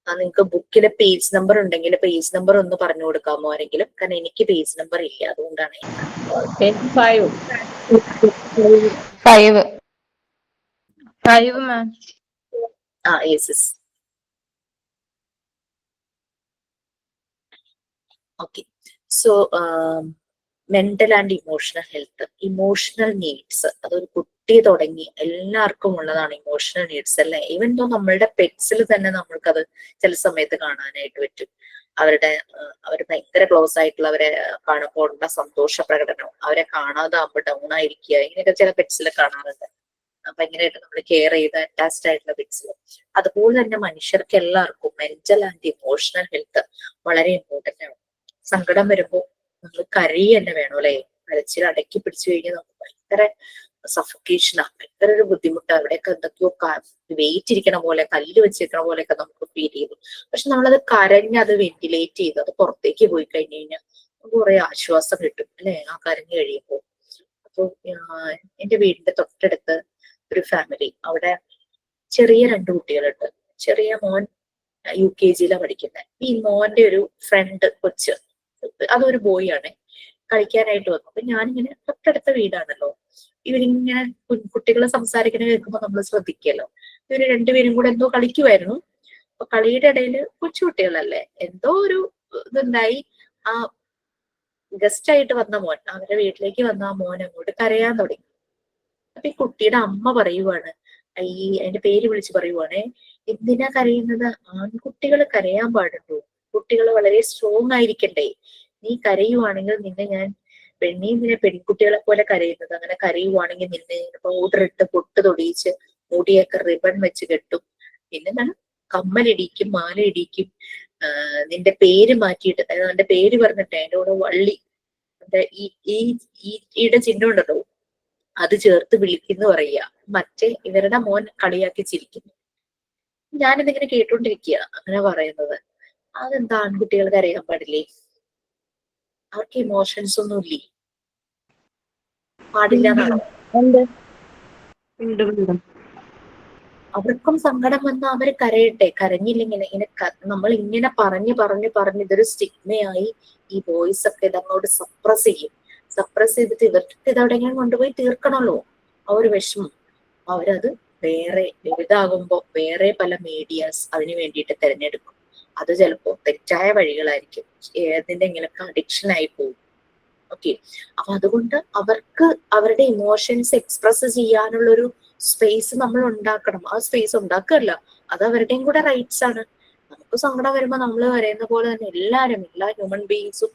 നിങ്ങൾക്ക് ബുക്കിലെ പേജ് നമ്പർ ഉണ്ടെങ്കിൽ പേജ് നമ്പർ ഒന്ന് പറഞ്ഞു കൊടുക്കാമോ ആരെങ്കിലും? കാരണം എനിക്ക് പേജ് നമ്പർ ഇല്ല, അതുകൊണ്ടാണ്. 5 ma'am. Yes. Okay, so mental and emotional health, emotional needs, അതൊരു കുട്ടി തുടങ്ങി എല്ലാവർക്കും ഉള്ളതാണ് ഇമോഷണൽ നീഡ്സ് അല്ലെ. ഈവൻ തോ നമ്മളുടെ പെറ്റ്സിൽ തന്നെ നമ്മൾക്കത് ചില സമയത്ത് കാണാനായിട്ട് പറ്റും. അവർ ഭയങ്കര ക്ലോസ് ആയിട്ടുള്ളവരെ കാണുമ്പോൾ ഉള്ള സന്തോഷ പ്രകടനം, അവരെ കാണാതെ ആകുമ്പോൾ ഡൗൺ ആയിരിക്കുക, ഇങ്ങനെയൊക്കെ ചില പെറ്റ്സിൽ കാണാറുണ്ട്. ഭയങ്കരമായിട്ട് നമ്മൾ കെയർ ചെയ്ത് അറ്റാച്ച്ഡ് ആയിട്ടുള്ള പെറ്റ്സിൽ. അതുപോലെ തന്നെ മനുഷ്യർക്ക് എല്ലാവർക്കും മെന്റൽ ആൻഡ് ഇമോഷണൽ ഹെൽത്ത് വളരെ ഇമ്പോർട്ടന്റ് ആണ്. സങ്കടം വരുമ്പോൾ നമ്മൾ കരയുക തന്നെ വേണം അല്ലെ. കരച്ചിൽ അടക്കി പിടിച്ചു കഴിഞ്ഞാൽ നമുക്ക് ഭയങ്കര സഫക്കേഷനാ, ഭയങ്കര ഒരു ബുദ്ധിമുട്ടാണ്. അവിടെയൊക്കെ എന്തൊക്കെയോ വെയിറ്റ് ഇരിക്കണ പോലെ, കല്ല് വെച്ചിരിക്കണ പോലെയൊക്കെ നമുക്ക് ഫീൽ ചെയ്തു. പക്ഷെ നമ്മളത് കരഞ്ഞ് അത് വെന്റിലേറ്റ് ചെയ്ത് അത് പുറത്തേക്ക് പോയി കഴിഞ്ഞു കഴിഞ്ഞാൽ നമുക്ക് കുറെ ആശ്വാസം കിട്ടും അല്ലെ, ആ കരഞ്ഞു കഴിയുമ്പോൾ. അപ്പൊ എന്റെ വീടിന്റെ തൊട്ടടുത്ത് ഒരു ഫാമിലി, അവിടെ ചെറിയ 2 കുട്ടികളുണ്ട്. ചെറിയ മോൻ UKG പഠിക്കുന്നത്. ഈ മോന്റെ ഒരു ഫ്രണ്ട് കൊച്ച്, അതൊരു ബോയ് ആണ്, കളിക്കാനായിട്ട് വന്നു. അപ്പൊ ഞാനിങ്ങനെ തൊട്ടടുത്ത വീടാണല്ലോ, ഇവരിങ്ങനെ കുട്ടികളെ സംസാരിക്കുന്ന കേൾക്കുമ്പോൾ നമ്മൾ ശ്രദ്ധിക്കല്ലോ. ഇവര് 2 പേരും കൂടെ എന്തോ കളിക്കുമായിരുന്നു. അപ്പൊ കളിയുടെ ഇടയിൽ കൊച്ചുകുട്ടികളല്ലേ, എന്തോ ഒരു ഇതുണ്ടായി. ആ ഗസ്റ്റ് ആയിട്ട് വന്ന മോൻ, അവരുടെ വീട്ടിലേക്ക് വന്ന ആ മോൻ അങ്ങോട്ട് കരയാൻ തുടങ്ങി. അപ്പൊ ഈ കുട്ടിയുടെ അമ്മ പറയുവാണ്, അതിന്റെ പേര് വിളിച്ച് പറയുവാണേ, എന്തിനാ കരയുന്നത്? ആൺകുട്ടികൾ കരയാൻ പാടുള്ളൂ, കുട്ടികൾ വളരെ സ്ട്രോങ് ആയിരിക്കണ്ടേ, നീ കരയുവാണെങ്കിൽ നിന്നെ ഞാൻ നിന്നെ പെൺകുട്ടികളെ പോലെ കരയുന്നത്, അങ്ങനെ കരയുവാണെങ്കിൽ നിന്നെ പൗഡർ ഇട്ട് പൊട്ട് തൊടിയിച്ച് മുടിയൊക്കെ റിബൺ വെച്ച് കെട്ടും, പിന്നെ കമ്മലിടിക്കും, മാല ഇടിക്കും, നിന്റെ പേര് മാറ്റിയിട്ട്, അതായത് നിന്റെ പേര് പറഞ്ഞിട്ട് അതിന്റെ കൂടെ വള്ളി ഈയുടെ ചിഹ്നം ഉണ്ടല്ലോ അത് ചേർത്ത് വിളിക്കുന്നു പറയുക. മറ്റേ ഇവരുടെ മോൻ കളിയാക്കി ചിരിക്കുന്നു. ഞാനിതിങ്ങനെ കേട്ടോണ്ടിരിക്കുക അങ്ങനെ പറയുന്നത്. അതെന്താ ആൺകുട്ടികൾ കരയാൻ പാടില്ലേ? അവർക്ക് ഇമോഷൻസ് ഒന്നും ഇല്ലേ? പാടില്ല എന്നാണോ? അവർക്കും സങ്കടം വന്നാൽ അവര് കരയട്ടെ. കരഞ്ഞില്ലെങ്കിൽ ഇങ്ങനെ നമ്മൾ ഇങ്ങനെ പറഞ്ഞ് ഇതൊരു സ്റ്റിഗ്മയായി ഈ ബോയ്സ് ഒക്കെ ഇതങ്ങോട്ട് സപ്രസ് ചെയ്യും. സപ്രസ് ചെയ്തിട്ട് ഇവർക്ക് ഇതെവിടെയെങ്കിലും കൊണ്ടുപോയി തീർക്കണമല്ലോ ആ ഒരു വിഷമം. അവരത് വേറെ ഇതാകുമ്പോ വേറെ പല മീഡിയാസ് അതിന് വേണ്ടിയിട്ട് തിരഞ്ഞെടുക്കും. അത് ചിലപ്പോ തെറ്റായ വഴികളായിരിക്കും. ഏതിന്റെങ്കിലൊക്കെ അഡിക്ഷൻ ആയി പോകും. ഓക്കെ, അപ്പൊ അതുകൊണ്ട് അവർക്ക് അവരുടെ ഇമോഷൻസ് എക്സ്പ്രസ് ചെയ്യാനുള്ളൊരു സ്പേസ് നമ്മൾ ഉണ്ടാക്കണം. ആ സ്പേസ് ഉണ്ടാക്കുകയല്ല, അത് അവരുടെയും കൂടെ റൈറ്റ്സ് ആണ്. നമുക്ക് സങ്കടം വരുമ്പോ നമ്മൾ പറയുന്ന പോലെ തന്നെ എല്ലാ ഹ്യൂമൻ ബീയിങ്സും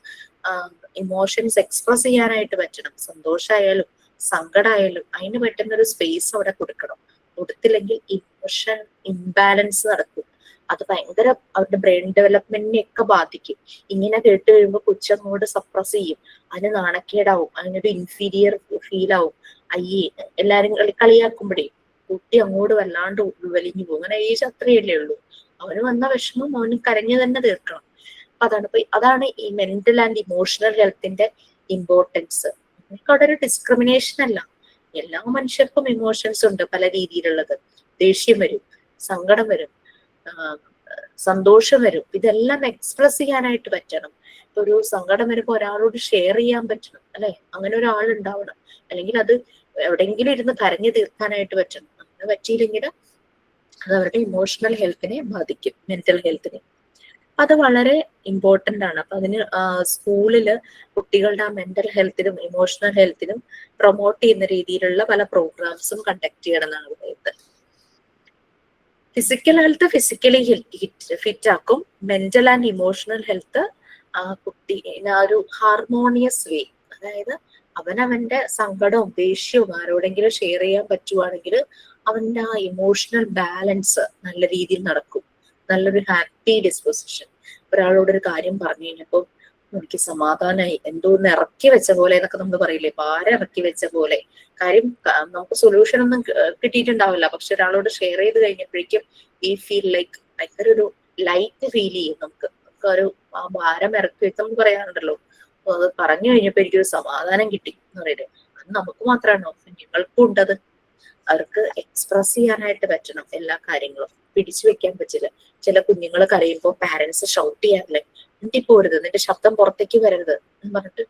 ഇമോഷൻസ് എക്സ്പ്രസ് ചെയ്യാനായിട്ട് പറ്റണം. സന്തോഷമായാലും സങ്കടമായാലും അതിന് പറ്റുന്ന ഒരു സ്പേസ് അവിടെ കൊടുക്കണം. കൊടുത്തില്ലെങ്കിൽ ഇമോഷൻ ഇംബാലൻസ് നടക്കും. അത് ഭയങ്കര അവരുടെ ബ്രെയിൻ ഡെവലപ്മെന്റിനെ ഒക്കെ ബാധിക്കും. ഇങ്ങനെ കേട്ട് കഴിയുമ്പോൾ കൊച്ചങ്ങോട്ട് സപ്രസ് ചെയ്യും. അതിന് നാണക്കേടാവും, അതിനൊരു ഇൻഫീരിയർ ഫീൽ ആവും. അയ്യേ എല്ലാരും കളിയാക്കുമ്പോഴേ കുട്ടി അങ്ങോട്ട് വല്ലാണ്ട് വലിഞ്ഞു പോകും. അങ്ങനെ ഏജ് അത്രയല്ലേ ഉള്ളൂ. അവന് വന്ന വിഷമം അവന് കരഞ്ഞു തന്നെ തീർക്കണം. അതാണ് ഈ മെന്റൽ ആൻഡ് ഇമോഷണൽ ഹെൽത്തിന്റെ ഇമ്പോർട്ടൻസ്. അവിടെ ഒരു ഡിസ്ക്രിമിനേഷൻ അല്ല. എല്ലാ മനുഷ്യർക്കും ഇമോഷൻസ് ഉണ്ട്, പല രീതിയിലുള്ളത്. ദേഷ്യം വരും, സങ്കടം വരും, സന്തോഷം വരും. ഇതെല്ലാം എക്സ്പ്രസ് ചെയ്യാനായിട്ട് പറ്റണം. ഇപ്പൊ ഒരു സങ്കടം വരുമ്പോ ഒരാളോട് ഷെയർ ചെയ്യാൻ പറ്റണം, അല്ലെ? അങ്ങനെ ഒരാൾ ഉണ്ടാവണം. അല്ലെങ്കിൽ അത് എവിടെയെങ്കിലും ഇരുന്ന് കരഞ്ഞു തീർക്കാനായിട്ട് പറ്റണം. അങ്ങനെ പറ്റിയില്ലെങ്കിൽ അത് അവരുടെ ഇമോഷണൽ ഹെൽത്തിനെ ബാധിക്കും, മെന്റൽ ഹെൽത്തിനെ. അത് വളരെ ഇമ്പോർട്ടന്റ് ആണ്. അപ്പൊ അതിന് സ്കൂളില് കുട്ടികളുടെ ആ മെന്റൽ ഹെൽത്തിനും ഇമോഷണൽ ഹെൽത്തിനും പ്രൊമോട്ട് ചെയ്യുന്ന രീതിയിലുള്ള പല പ്രോഗ്രാംസും കണ്ടക്ട് ചെയ്യണം എന്നാണ് പറയുന്നത്. ഫിസിക്കൽ ഹെൽത്ത് ഫിസിക്കലി ഫിറ്റ് ആക്കും. മെന്റൽ ആൻഡ് ഇമോഷണൽ ഹെൽത്ത് ആ കുട്ടീനെ ആ ഒരു ഹാർമോണിയസ് വേ, അതായത് അവനവന്റെ സങ്കടവും ദേഷ്യവും ആരോടെങ്കിലും ഷെയർ ചെയ്യാൻ പറ്റുവാണെങ്കിൽ അവന്റെ ആ ഇമോഷണൽ ബാലൻസ് നല്ല രീതിയിൽ നടക്കും. നല്ലൊരു ഹാപ്പി ഡിസ്പൊസിഷൻ. ഒരാളോടൊരു കാര്യം പറഞ്ഞു കഴിഞ്ഞപ്പോൾ എനിക്ക് സമാധാനമായി, എന്തോ ഒന്ന് ഇറക്കി വെച്ച പോലെ എന്നൊക്കെ നമ്മൾ പറയില്ലേ, പാര ഇറക്കി വെച്ച പോലെ. കാര്യം നമുക്ക് സൊല്യൂഷൻ ഒന്നും കിട്ടിയിട്ടുണ്ടാവില്ല, പക്ഷെ ഒരാളോട് ഷെയർ ചെയ്ത് കഴിഞ്ഞപ്പോഴേക്കും ഈ ഫീൽ ലൈക്ക് ഭയങ്കര ഒരു ലൈറ്റ് ഫീൽ ചെയ്യും. നമുക്ക് ഒരു ആ ഭാരം ഇറക്കി വെച്ച് നമുക്ക് പറയാറുണ്ടല്ലോ, അത് പറഞ്ഞു കഴിഞ്ഞപ്പോ എനിക്കൊരു സമാധാനം കിട്ടി എന്ന് പറയുന്നത്. അത് നമുക്ക് മാത്രമാണോ? കുഞ്ഞുങ്ങൾക്കും ഉണ്ടത്. അവർക്ക് എക്സ്പ്രസ് ചെയ്യാനായിട്ട് പറ്റണം എല്ലാ കാര്യങ്ങളും. പിടിച്ചു വെക്കാൻ പറ്റില്ല. ചില കുഞ്ഞുങ്ങൾ കരയുമ്പോൾ പാരന്റ്സ് ഷൗട്ട് ചെയ്യാറില്ലേ, മിണ്ടിപ്പോരുത്, നിന്റെ ശബ്ദം പുറത്തേക്ക് വരരുത് എന്ന് പറഞ്ഞിട്ട്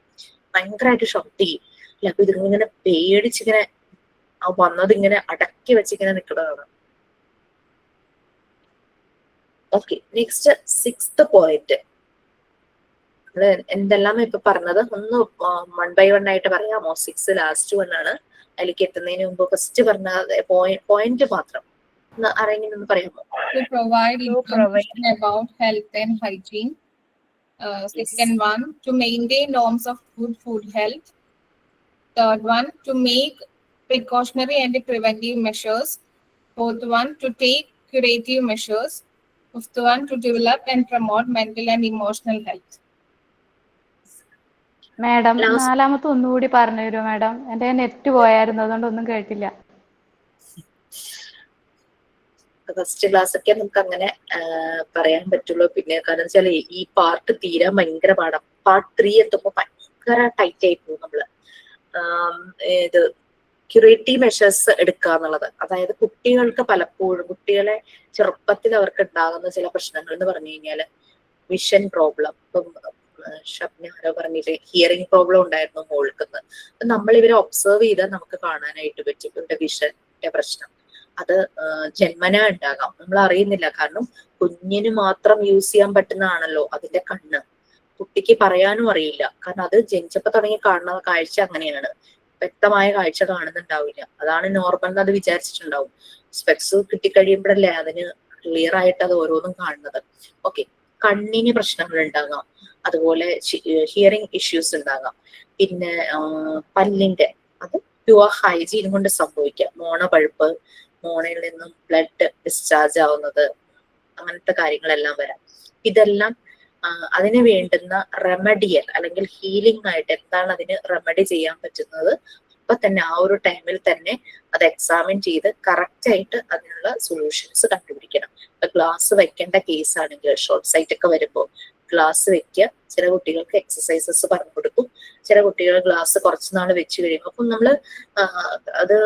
ഭയങ്കരമായിട്ട് ഷൗട്ട് ചെയ്യും. അല്ല, അപ്പൊ ഇതിങ്ങനെ പേടിച്ചിങ്ങനെ വന്നത് ഇങ്ങനെ അടക്കി വെച്ചിങ്ങനെ നിൽക്കുന്നതാണ്. Okay, next 6th point. നമ്മള് എന്തെല്ലാം ഇപ്പൊ പറഞ്ഞത് ഒന്ന് 1 by 1 ആയിട്ട് പറയാമോ? 6 ലാസ്റ്റ് 1 ആണ്. അതിലേക്ക് എത്തുന്നതിന് മുമ്പ് ഫസ്റ്റ് പറഞ്ഞ പോയിന്റ് മാത്രം ആരെങ്കിലും ഒന്ന് പറയാമോ? To provide information about health and hygiene. Second one, to maintain norms of good food health. Third one, to make precautionary and preventive measures. Fourth one, to take curative measures. Fifth one, to develop and promote mental and emotional health. Madam നാലാമത്തെ ഒന്നുകൂടി പറഞ്ഞു തരുമോ madam? എന്റെ net പോയായിരുന്നു, അതുകൊണ്ട് ഒന്നും കേട്ടില്ല. First class ഒക്കെ നമുക്ക് അങ്ങനെ പറയാൻ പറ്റുള്ളൂ. പിന്നെ കാരണം വെച്ചാൽ ഈ പാർട്ട് തീരാൻ ഭയങ്കര പാടാം. പാർട്ട് 3 എത്തുമ്പോ ഭയങ്കര ടൈറ്റ് ആയി പോകും നമ്മള്. ഇത് ക്യൂറേറ്റീവ് മെഷേഴ്സ് എടുക്കുക എന്നുള്ളത്, അതായത് കുട്ടികൾക്ക് പലപ്പോഴും കുട്ടികളെ ചെറുപ്പത്തിൽ അവർക്ക് ഉണ്ടാകുന്ന ചില പ്രശ്നങ്ങൾ എന്ന് പറഞ്ഞു കഴിഞ്ഞാല് വിഷൻ പ്രോബ്ലം. ഇപ്പം ഷബ്ന പറഞ്ഞില്ലേ, ഹിയറിംഗ് പ്രോബ്ലം ഉണ്ടായിരുന്നു മോൾക്കെന്ന്. നമ്മൾ ഇവരെ ഒബ്സർവ് ചെയ്താൽ നമുക്ക് കാണാനായിട്ട് പറ്റും ഇവരുടെ വിഷന്റെ പ്രശ്നം. അത് ജന്മനാ ഉണ്ടാകാം, നമ്മൾ അറിയുന്നില്ല. കാരണം കുഞ്ഞിന് മാത്രം യൂസ് ചെയ്യാൻ പറ്റുന്നതാണല്ലോ അതിന്റെ കണ്ണ്. കുട്ടിക്ക് പറയാനും അറിയില്ല, കാരണം അത് ജനിച്ചപ്പോ തുടങ്ങി കാണുന്ന കാഴ്ച അങ്ങനെയാണ്. വ്യക്തമായ കാഴ്ച കാണുന്നുണ്ടാവില്ല. അതാണ് നോർമൽ എന്ന് അത് വിചാരിച്ചിട്ടുണ്ടാവും. സ്പെക്സ് കിട്ടിക്കഴിയുമ്പോഴല്ലേ അതിന് ക്ലിയർ ആയിട്ട് അത് ഓരോന്നും കാണുന്നത്. ഓക്കെ, കണ്ണിന് പ്രശ്നങ്ങൾ ഉണ്ടാകാം, അതുപോലെ ഹിയറിംഗ് ഇഷ്യൂസ് ഉണ്ടാകാം. പിന്നെ പല്ലിന്റെ അത് പ്യുവർ ഹൈജീൻ കൊണ്ട് സംഭവിക്കാം. മോണപഴുപ്പ്, മോണയിൽ നിന്നും ബ്ലഡ് ഡിസ്ചാർജ് ആവുന്നത്, അങ്ങനത്തെ കാര്യങ്ങളെല്ലാം വരാം. ഇതെല്ലാം അതിന് വേണ്ടുന്ന റെമഡിയൽ അല്ലെങ്കിൽ ഹീലിംഗ് ആയിട്ട് എന്താണ് അതിന് റെമഡി ചെയ്യാൻ പറ്റുന്നത് അപ്പൊ തന്നെ ആ ഒരു ടൈമിൽ തന്നെ അത് എക്സാമിൻ ചെയ്ത് കറക്റ്റ് ആയിട്ട് അതിനുള്ള സൊല്യൂഷൻസ് കണ്ടുപിടിക്കണം. ഇപ്പൊ ഗ്ലാസ് വെക്കേണ്ട കേസ് ആണെങ്കിൽ ഷോർട്ട് സൈറ്റ് ഒക്കെ വരുമ്പോൾ ഗ്ലാസ് വെക്കുക. ചില കുട്ടികൾക്ക് എക്സസൈസസ് പറഞ്ഞു കൊടുക്കും. ചില കുട്ടികൾ ഗ്ലാസ് കുറച്ചുനാൾ വെച്ച് കഴിയുമ്പോൾ അപ്പം നമ്മള് അത്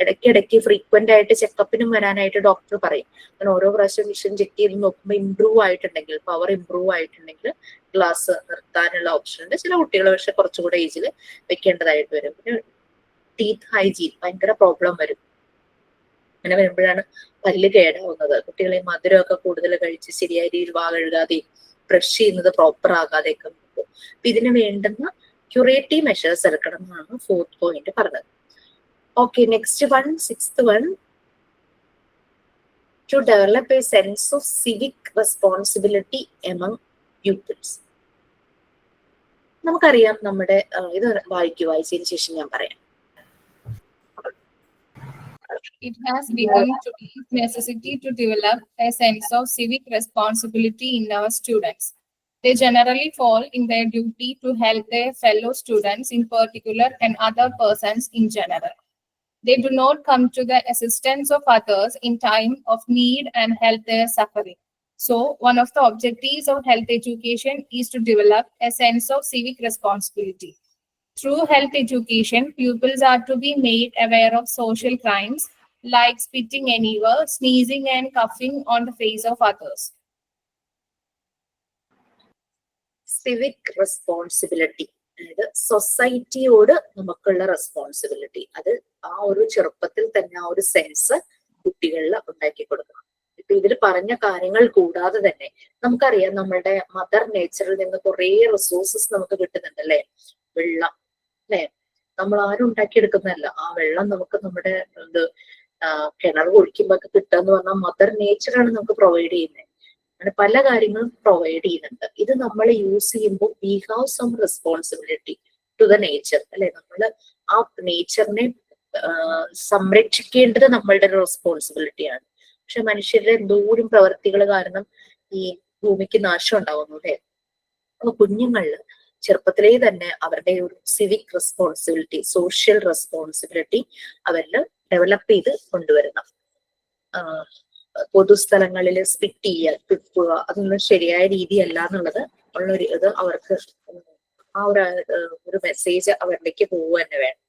ഇടയ്ക്കിടയ്ക്ക് ഫ്രീക്വന്റ് ആയിട്ട് ചെക്കപ്പിനും വരാനായിട്ട് ഡോക്ടർ പറയും. അങ്ങനെ ഓരോ പ്രാവശ്യം വിഷൻ ചെക്ക് ചെയ്ത് നോക്കുമ്പോൾ ഇമ്പ്രൂവ് ആയിട്ടുണ്ടെങ്കിൽ, പവർ ഇമ്പ്രൂവ് ആയിട്ടുണ്ടെങ്കിൽ ഗ്ലാസ് നിർത്താനുള്ള ഓപ്ഷൻ ഉണ്ട്. ചില കുട്ടികൾ പക്ഷെ കുറച്ചുകൂടെ ഏജിൽ വെക്കേണ്ടതായിട്ട് വരും. പിന്നെ ടീത്ത് ഹൈജീൻ ഭയങ്കര പ്രോബ്ലം വരും. അങ്ങനെ വരുമ്പോഴാണ് പല്ല് കേടാവുന്നത്. കുട്ടികളെ മധുരമൊക്കെ കൂടുതൽ കഴിച്ച് ശരിയായ രീതിയിൽ വാ കഴുകാതെയും ബ്രഷ് ചെയ്യുന്നത് പ്രോപ്പർ ആകാതെയൊക്കെ നോക്കും. അപ്പൊ ഇതിന് വേണ്ടുന്ന ക്യൂറേറ്റീവ് മെഷേഴ്സ് എടുക്കണം എന്നാണ് 4th പോയിന്റ് പറഞ്ഞത്. Okay, next one, 6th one. To develop a sense of civic responsibility among pupils. നമുക്കറിയാം നമ്മുടെ ഇത് വായിച്ചതിന് ശേഷം ഞാൻ പറയാം. It has become today's necessity to develop a sense of civic responsibility in our students. They generally fall in their duty to help their fellow students in particular and other persons in general. They do not come to the assistance of others in time of need and help their suffering. So, one of the objectives of health education is to develop a sense of civic responsibility. Through health education, pupils are to be made aware of social crimes like spitting anywhere, sneezing and coughing on the face of others. Civic responsibility, അതായത് സൊസൈറ്റിയോട് നമുക്കുള്ള responsibility, അത് ആ ഒരു ചെറുപ്പത്തിൽ തന്നെ ആ ഒരു sense കുട്ടികളിൽ ഉണ്ടാക്കി കൊടുക്കണം. ഇപ്പൊ ഇതിൽ പറഞ്ഞ കാര്യങ്ങൾ കൂടാതെ തന്നെ നമുക്കറിയാം നമ്മളുടെ മദർ നേച്ചറിൽ നിന്ന് കുറെ റിസോഴ്സസ് നമുക്ക് കിട്ടുന്നുണ്ട് അല്ലെ. വെള്ളം അല്ലെ, നമ്മൾ ആരും ഉണ്ടാക്കിയെടുക്കുന്നതല്ല. ആ വെള്ളം നമുക്ക് നമ്മുടെ കിണർ കുഴിക്കുമ്പോ ഒക്കെ കിട്ടുകയെന്ന് പറഞ്ഞാൽ മദർ നേച്ചറാണ് നമുക്ക് പ്രൊവൈഡ് ചെയ്യുന്നത്. അങ്ങനെ പല കാര്യങ്ങളും പ്രൊവൈഡ് ചെയ്യുന്നുണ്ട്. ഇത് നമ്മൾ യൂസ് ചെയ്യുമ്പോൾ we have some responsibility to the nature അല്ലെ. നമ്മൾ ആ നേച്ചറിനെ സംരക്ഷിക്കേണ്ടത് നമ്മളുടെ റെസ്പോൺസിബിലിറ്റിയാണ്. പക്ഷെ മനുഷ്യരുടെ എന്തോരം പ്രവൃത്തികൾ കാരണം ഈ ഭൂമിക്ക് നാശം ഉണ്ടാവുന്നു അല്ലെ. അപ്പൊ കുഞ്ഞുങ്ങളില് ചെറുപ്പത്തിലേ തന്നെ അവരുടെ ഒരു സിവിക് റെസ്പോൺസിബിലിറ്റി, സോഷ്യൽ റെസ്പോൺസിബിലിറ്റി അവരിൽ ഡെവലപ്പ് ചെയ്ത് കൊണ്ടുവരണം. പൊതുസ്ഥലങ്ങളിൽ സ്പിറ്റ് ചെയ്യുക, തുപ്പുക, അതൊന്നും ശരിയായ രീതിയല്ല എന്നുള്ളത് ഉള്ളൊരു ഇത് അവർക്ക് ആ ഒരു മെസ്സേജ് അവരിലേക്ക് പോവുക തന്നെ വേണം.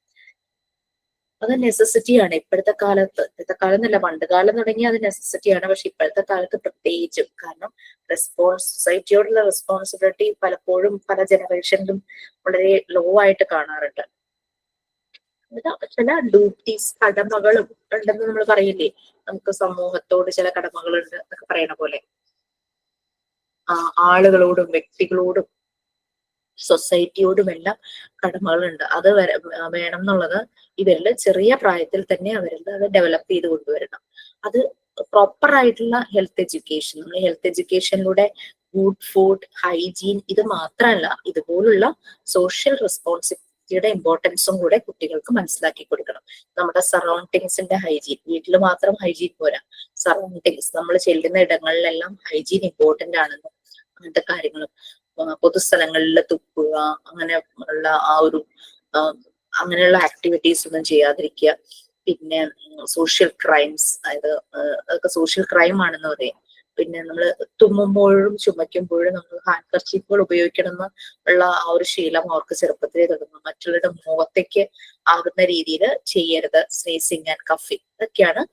അത് നെസസിറ്റിയാണ് ഇപ്പോഴത്തെ കാലത്ത്. ഇപ്പോഴത്തെ കാലം എന്നല്ല, പണ്ട് കാലം തുടങ്ങി അത് നെസസിറ്റിയാണ്. പക്ഷെ ഇപ്പോഴത്തെ കാലത്ത് പ്രത്യേകിച്ചും. കാരണം സൊസൈറ്റിയോടുള്ള റെസ്പോൺസിബിലിറ്റി പലപ്പോഴും പല ജനറേഷനിലും വളരെ ലോ ആയിട്ട് കാണാറുണ്ട്. ചില ഡ്യൂട്ടീസ്, കടമകളും ഉണ്ടെന്ന് നമ്മൾ പറയില്ലേ. നമുക്ക് സമൂഹത്തോട് ചില കടമകളുണ്ട് എന്നൊക്കെ പറയണ പോലെ ആളുകളോടും വ്യക്തികളോടും സൊസൈറ്റിയോടുമെല്ലാം കടമകളുണ്ട്. അത് വേണം എന്നുള്ളത് ഇവരിൽ ചെറിയ പ്രായത്തിൽ തന്നെ അവരിൽ അത് ഡെവലപ്പ് ചെയ്ത് കൊണ്ടുവരണം. അത് പ്രോപ്പർ ആയിട്ടുള്ള ഹെൽത്ത് എഡ്യൂക്കേഷൻ, നമ്മൾ ഹെൽത്ത് എഡ്യൂക്കേഷനിലൂടെ ഗുഡ് ഫുഡ്, ഹൈജീൻ, ഇത് മാത്രമല്ല ഇതുപോലുള്ള സോഷ്യൽ റെസ്പോൺസിബിലിറ്റിയുടെ ഇമ്പോർട്ടൻസും കൂടെ കുട്ടികൾക്ക് മനസ്സിലാക്കി കൊടുക്കണം. നമ്മുടെ സറൗണ്ടിങ്സിന്റെ ഹൈജീൻ, വീട്ടിൽ മാത്രം ഹൈജീൻ പോരാ, സറൗണ്ടിങ്സ്, നമ്മൾ ചെല്ലുന്ന ഇടങ്ങളിലെല്ലാം ഹൈജീൻ ഇമ്പോർട്ടന്റ് ആണെന്നും അങ്ങനത്തെ കാര്യങ്ങളും, പൊതുസ്ഥലങ്ങളിൽ തുപ്പുക, അങ്ങനെ ഉള്ള ആ ഒരു അങ്ങനെയുള്ള ആക്ടിവിറ്റീസ് ഒന്നും ചെയ്യാതിരിക്കുക. പിന്നെ സോഷ്യൽ ക്രൈംസ്, അതായത് അതൊക്കെ സോഷ്യൽ ക്രൈം ആണെന്ന് പറയും. പിന്നെ നമ്മൾ തുമ്മുമ്പോഴും ചുമയ്ക്കുമ്പോഴും നമ്മൾ ഹാൻഡ് കർച്ചീഫുകൾ ഉപയോഗിക്കണം എന്നുള്ള ആ ഒരു ശീലം അവർക്ക് ചെറുപ്പത്തിലേ തുടങ്ങും. മറ്റുള്ളവരുടെ മുഖത്തേക്ക് ആകുന്ന രീതിയിൽ ചെയ്യരുത്. സ്നീസിങ് ആൻഡ് കഫിങ്, ഇതൊക്കെയാണ്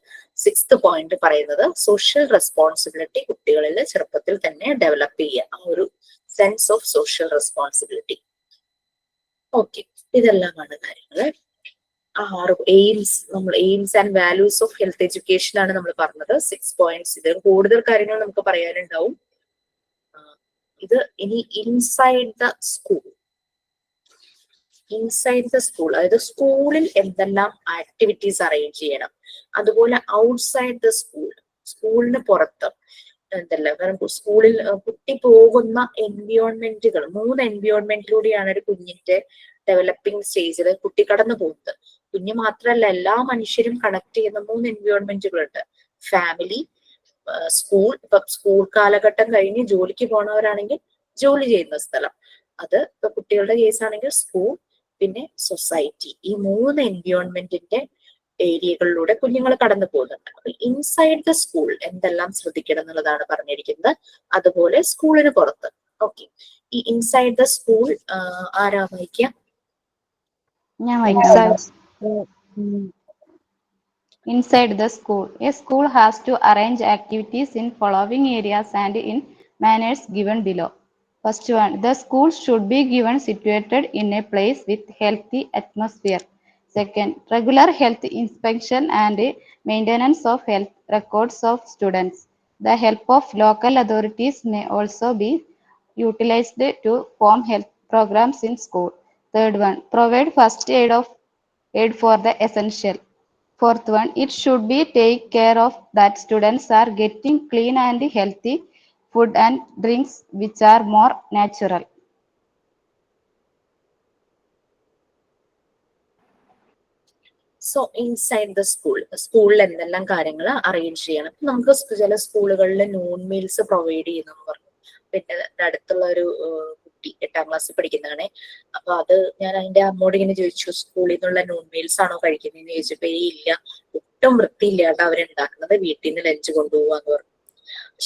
6th പോയിന്റ് പറയുന്നത്. സോഷ്യൽ റെസ്പോൺസിബിലിറ്റി കുട്ടികളിൽ ചെറുപ്പത്തിൽ തന്നെ ഡെവലപ്പ് ചെയ്യുക, ആ ഒരു sense of social responsibility. Okay, ഇതെല്ലാമാണ് കാര്യങ്ങള്. 6 എയിംസ്, നമ്മൾ AIIMS and values of health education ആണ് നമ്മൾ പറഞ്ഞത്. 6 പോയിന്റ്സ്. ഇത് കൂടുതൽ കാര്യങ്ങൾ നമുക്ക് പറയാനുണ്ടാവും. ഇത് ഇനി inside the school. Inside the school, അതായത് സ്കൂളിൽ എന്തെല്ലാം ആക്ടിവിറ്റീസ് അറേഞ്ച് ചെയ്യണം, അതുപോലെ ഔട്ട്സൈഡ് ദ സ്കൂൾ, സ്കൂളിന് പുറത്ത് എന്തെല്ലാം. കാരണം സ്കൂളിൽ കുട്ടി പോകുന്ന എൻവിയോൺമെന്റുകൾ, 3 എൻവിയോൺമെന്റിലൂടെയാണ് ഒരു കുഞ്ഞിന്റെ ഡെവലപ്പിംഗ് സ്റ്റേജിൽ കുട്ടി കടന്നു പോകുന്നത്. കുഞ്ഞ് മാത്രമല്ല, എല്ലാ മനുഷ്യരും കണക്ട് ചെയ്യുന്ന 3 എൻവിയോൺമെന്റുകളുണ്ട്. ഫാമിലി, സ്കൂൾ, ഇപ്പൊ സ്കൂൾ കാലഘട്ടം കഴിഞ്ഞ് ജോലിക്ക് പോണവരാണെങ്കിൽ ജോലി ചെയ്യുന്ന സ്ഥലം, അത് ഇപ്പൊ കുട്ടികളുടെ കേസ് ആണെങ്കിൽ സ്കൂൾ, പിന്നെ സൊസൈറ്റി. ഈ 3 എൻവയോൺമെന്റിന്റെ ഏരിയകളിലൂടെ കുഞ്ഞുങ്ങൾ കടന്നു പോകുന്നുണ്ട്. അപ്പൊ ഇൻസൈഡ് ദ സ്കൂൾ എന്തെല്ലാം ശ്രദ്ധിക്കണം എന്നുള്ളതാണ് പറഞ്ഞിരിക്കുന്നത്. അതുപോലെ സ്കൂളിന് പുറത്ത്. ഓക്കെ, ഈ ഇൻസൈഡ് ദ സ്കൂൾ ആരാ വായിക്കുക? ഞാൻ വായിക്കാം. Inside the school, a school has to arrange activities in following areas and in manners given below. First one, the school should be given situated in a place with healthy atmosphere. Second, regular health inspection and maintenance of health records of students. The help of local authorities may also be utilized to form health programs in school. Third one, provide first aid for the essential. Fourth one, it should be take care of that students are getting clean and healthy food and drinks which are more natural. So inside the സ്കൂളിൽ എന്തെല്ലാം കാര്യങ്ങൾ arrange ചെയ്യണം. നമുക്ക് ചില സ്കൂളുകളിൽ non meals provide ചെയ്യുന്നു പറഞ്ഞു. പിന്നെ അടുത്തുള്ള ഒരു കുട്ടി 8ാം ക്ലാസ്സിൽ പഠിക്കുന്നതാണേ. അപ്പൊ അത് ഞാൻ അതിന്റെ അമ്മോട് ഇങ്ങനെ ചോദിച്ചു, സ്കൂളിൽ നിന്നുള്ള നോൺ മീൽസ് ആണോ കഴിക്കുന്നതെന്ന് ചോദിച്ചപ്പോ ഇല്ല, ഒട്ടും വൃത്തിയില്ലാണ്ട് അവരുണ്ടാക്കുന്നത്, വീട്ടിൽ നിന്ന് ലഞ്ച് കൊണ്ടുപോവാന്ന് പറഞ്ഞു.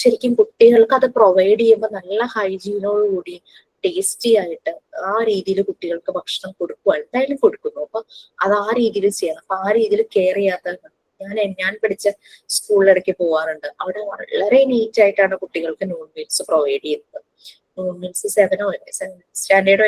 ശരിക്കും കുട്ടികൾക്ക് അത് പ്രൊവൈഡ് ചെയ്യുമ്പോൾ നല്ല ഹൈജീനോടുകൂടി ടേസ്റ്റി ആയിട്ട് ആ രീതിയിൽ കുട്ടികൾക്ക് ഭക്ഷണം കൊടുക്കുക, എന്തായാലും കൊടുക്കുന്നു. അപ്പൊ അത് ആ രീതിയിൽ ചെയ്യണം. അപ്പൊ ആ രീതിയിൽ കെയർ ചെയ്യാത്ത ഞാൻ പഠിച്ച സ്കൂളിലിടയ്ക്ക് പോവാറുണ്ട്. അവിടെ വളരെ നീറ്റ് ആയിട്ടാണ് കുട്ടികൾക്ക് നോൺ മീൽസ് പ്രൊവൈഡ് ചെയ്യുന്നത്. നോൺ മീൽസ് 7 സ്റ്റാൻഡേർഡോ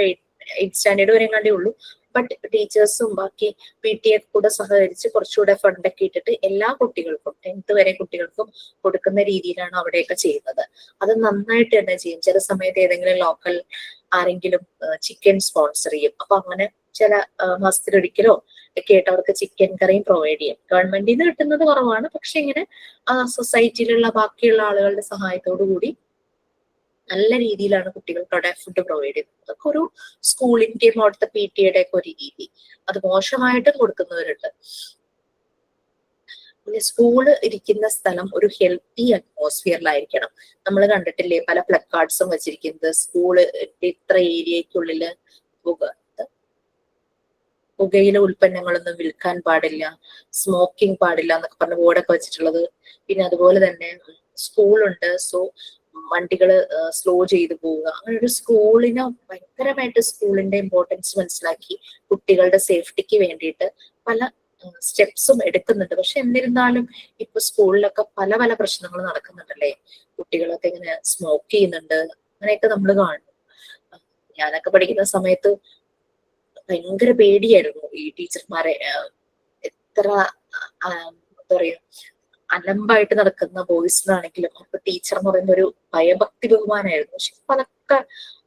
8 സ്റ്റാൻഡേർഡ് വരെ കണ്ടേ ഉള്ളൂ. ബട്ട് ടീച്ചേഴ്സും ബാക്കി PTA കൂടെ സഹകരിച്ച് കുറച്ചുകൂടെ ഫണ്ടൊക്കെ ഇട്ടിട്ട് എല്ലാ കുട്ടികൾക്കും 10th വരെ കുട്ടികൾക്കും കൊടുക്കുന്ന രീതിയിലാണ് അവിടെയൊക്കെ ചെയ്യുന്നത്. അത് നന്നായിട്ട് തന്നെ ചെയ്യും. ചില സമയത്ത് ഏതെങ്കിലും ലോക്കൽ ആരെങ്കിലും ചിക്കൻ സ്പോൺസർ ചെയ്യും. അപ്പൊ അങ്ങനെ ചില മാസത്തിലൊരിക്കലോ ഒക്കെ ആയിട്ട് അവർക്ക് ചിക്കൻ കറിയും പ്രൊവൈഡ് ചെയ്യും. ഗവൺമെന്റിൽ നിന്ന് കിട്ടുന്നത് കുറവാണ്, പക്ഷെ ഇങ്ങനെ സൊസൈറ്റിയിലുള്ള ബാക്കിയുള്ള ആളുകളുടെ സഹായത്തോടു കൂടി നല്ല രീതിയിലാണ് കുട്ടികൾക്ക് അവിടെ ഫുഡ് പ്രൊവൈഡ് ചെയ്യുന്നത്. അതൊക്കെ ഒരു സ്കൂളിന്റെയും അവിടുത്തെ PTA ഒക്കെ ഒരു രീതി. അത് മോശമായിട്ടും കൊടുക്കുന്നവരുണ്ട്. പിന്നെ സ്കൂള് ഇരിക്കുന്ന സ്ഥലം ഒരു ഹെൽത്തി അറ്റ്മോസ്ഫിയറിലായിരിക്കണം. നമ്മൾ കണ്ടിട്ടില്ലേ പല പ്ലക്കാർഡ്സും വെച്ചിരിക്കുന്നത്, സ്കൂള് ഇത്ര ഏരിയക്കുള്ളില് പുകയില ഉൽപ്പന്നങ്ങളൊന്നും വിൽക്കാൻ പാടില്ല, സ്മോക്കിംഗ് പാടില്ല എന്നൊക്കെ പറഞ്ഞ ബോർഡൊക്കെ വെച്ചിട്ടുള്ളത്. പിന്നെ അതുപോലെ തന്നെ സ്കൂളുണ്ട്, സോ വണ്ടികള് സ്ലോ ചെയ്തു പോവുക. അങ്ങനെ ഒരു സ്കൂളിന് ഭയങ്കരമായിട്ട് സ്കൂളിന്റെ ഇമ്പോർട്ടൻസ് മനസ്സിലാക്കി കുട്ടികളുടെ സേഫ്റ്റിക്ക് വേണ്ടിയിട്ട് പല സ്റ്റെപ്സും എടുക്കുന്നുണ്ട്. പക്ഷെ എന്നിരുന്നാലും ഇപ്പൊ സ്കൂളിലൊക്കെ പല പല പ്രശ്നങ്ങൾ നടക്കുന്നുണ്ടല്ലേ. കുട്ടികളൊക്കെ ഇങ്ങനെ സ്മോക്ക് ചെയ്യുന്നുണ്ട്, അങ്ങനെയൊക്കെ നമ്മൾ കാണുന്നു. ഞാനൊക്കെ പഠിക്കുന്ന സമയത്ത് ഭയങ്കര പേടിയായിരുന്നു ഈ ടീച്ചർമാരെ. എത്ര എന്താ പറയാ അലമ്പായിട്ട് നടക്കുന്ന ബോയ്സിനാണെങ്കിലും അപ്പൊ ടീച്ചർ എന്ന് പറയുന്ന ഒരു ഭയഭക്തി ബഹുമാനായിരുന്നു. പക്ഷെ ഇപ്പൊ അതൊക്കെ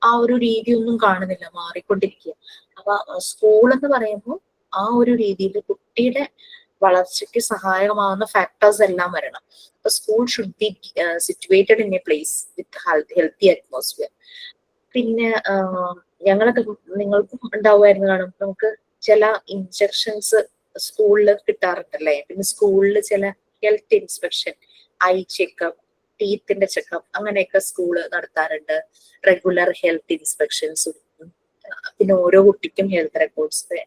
ആ ഒരു രീതിയൊന്നും കാണുന്നില്ല, മാറിക്കൊണ്ടിരിക്കുക. അപ്പൊ സ്കൂൾ എന്ന് പറയുമ്പോൾ ആ ഒരു രീതിയിൽ കുട്ടിയുടെ വളർച്ചയ്ക്ക് സഹായകമാവുന്ന ഫാക്ടേഴ്സ് എല്ലാം വരണം. അപ്പൊ school should be situated in A place with healthy atmosphere. പിന്നെ ഞങ്ങളൊക്കെ നിങ്ങൾക്കും ഉണ്ടാവുമായിരുന്നു കാണും, നമുക്ക് ചില ഇൻജെക്ഷൻസ് സ്കൂളിൽ കിട്ടാറുണ്ടല്ലേ. പിന്നെ സ്കൂളിൽ ചില ഹെൽത്ത് ഇൻസ്പെക്ഷൻ, ഐ ചെക്കപ്പ്, ടീത്തിന്റെ ചെക്കപ്പ് അങ്ങനെയൊക്കെ സ്കൂള് നടത്താറുണ്ട്. റെഗുലർ ഹെൽത്ത് ഇൻസ്പെക്ഷൻസും പിന്നെ ഓരോ കുട്ടിക്കും ഹെൽത്ത് റെക്കോർഡ്സ്.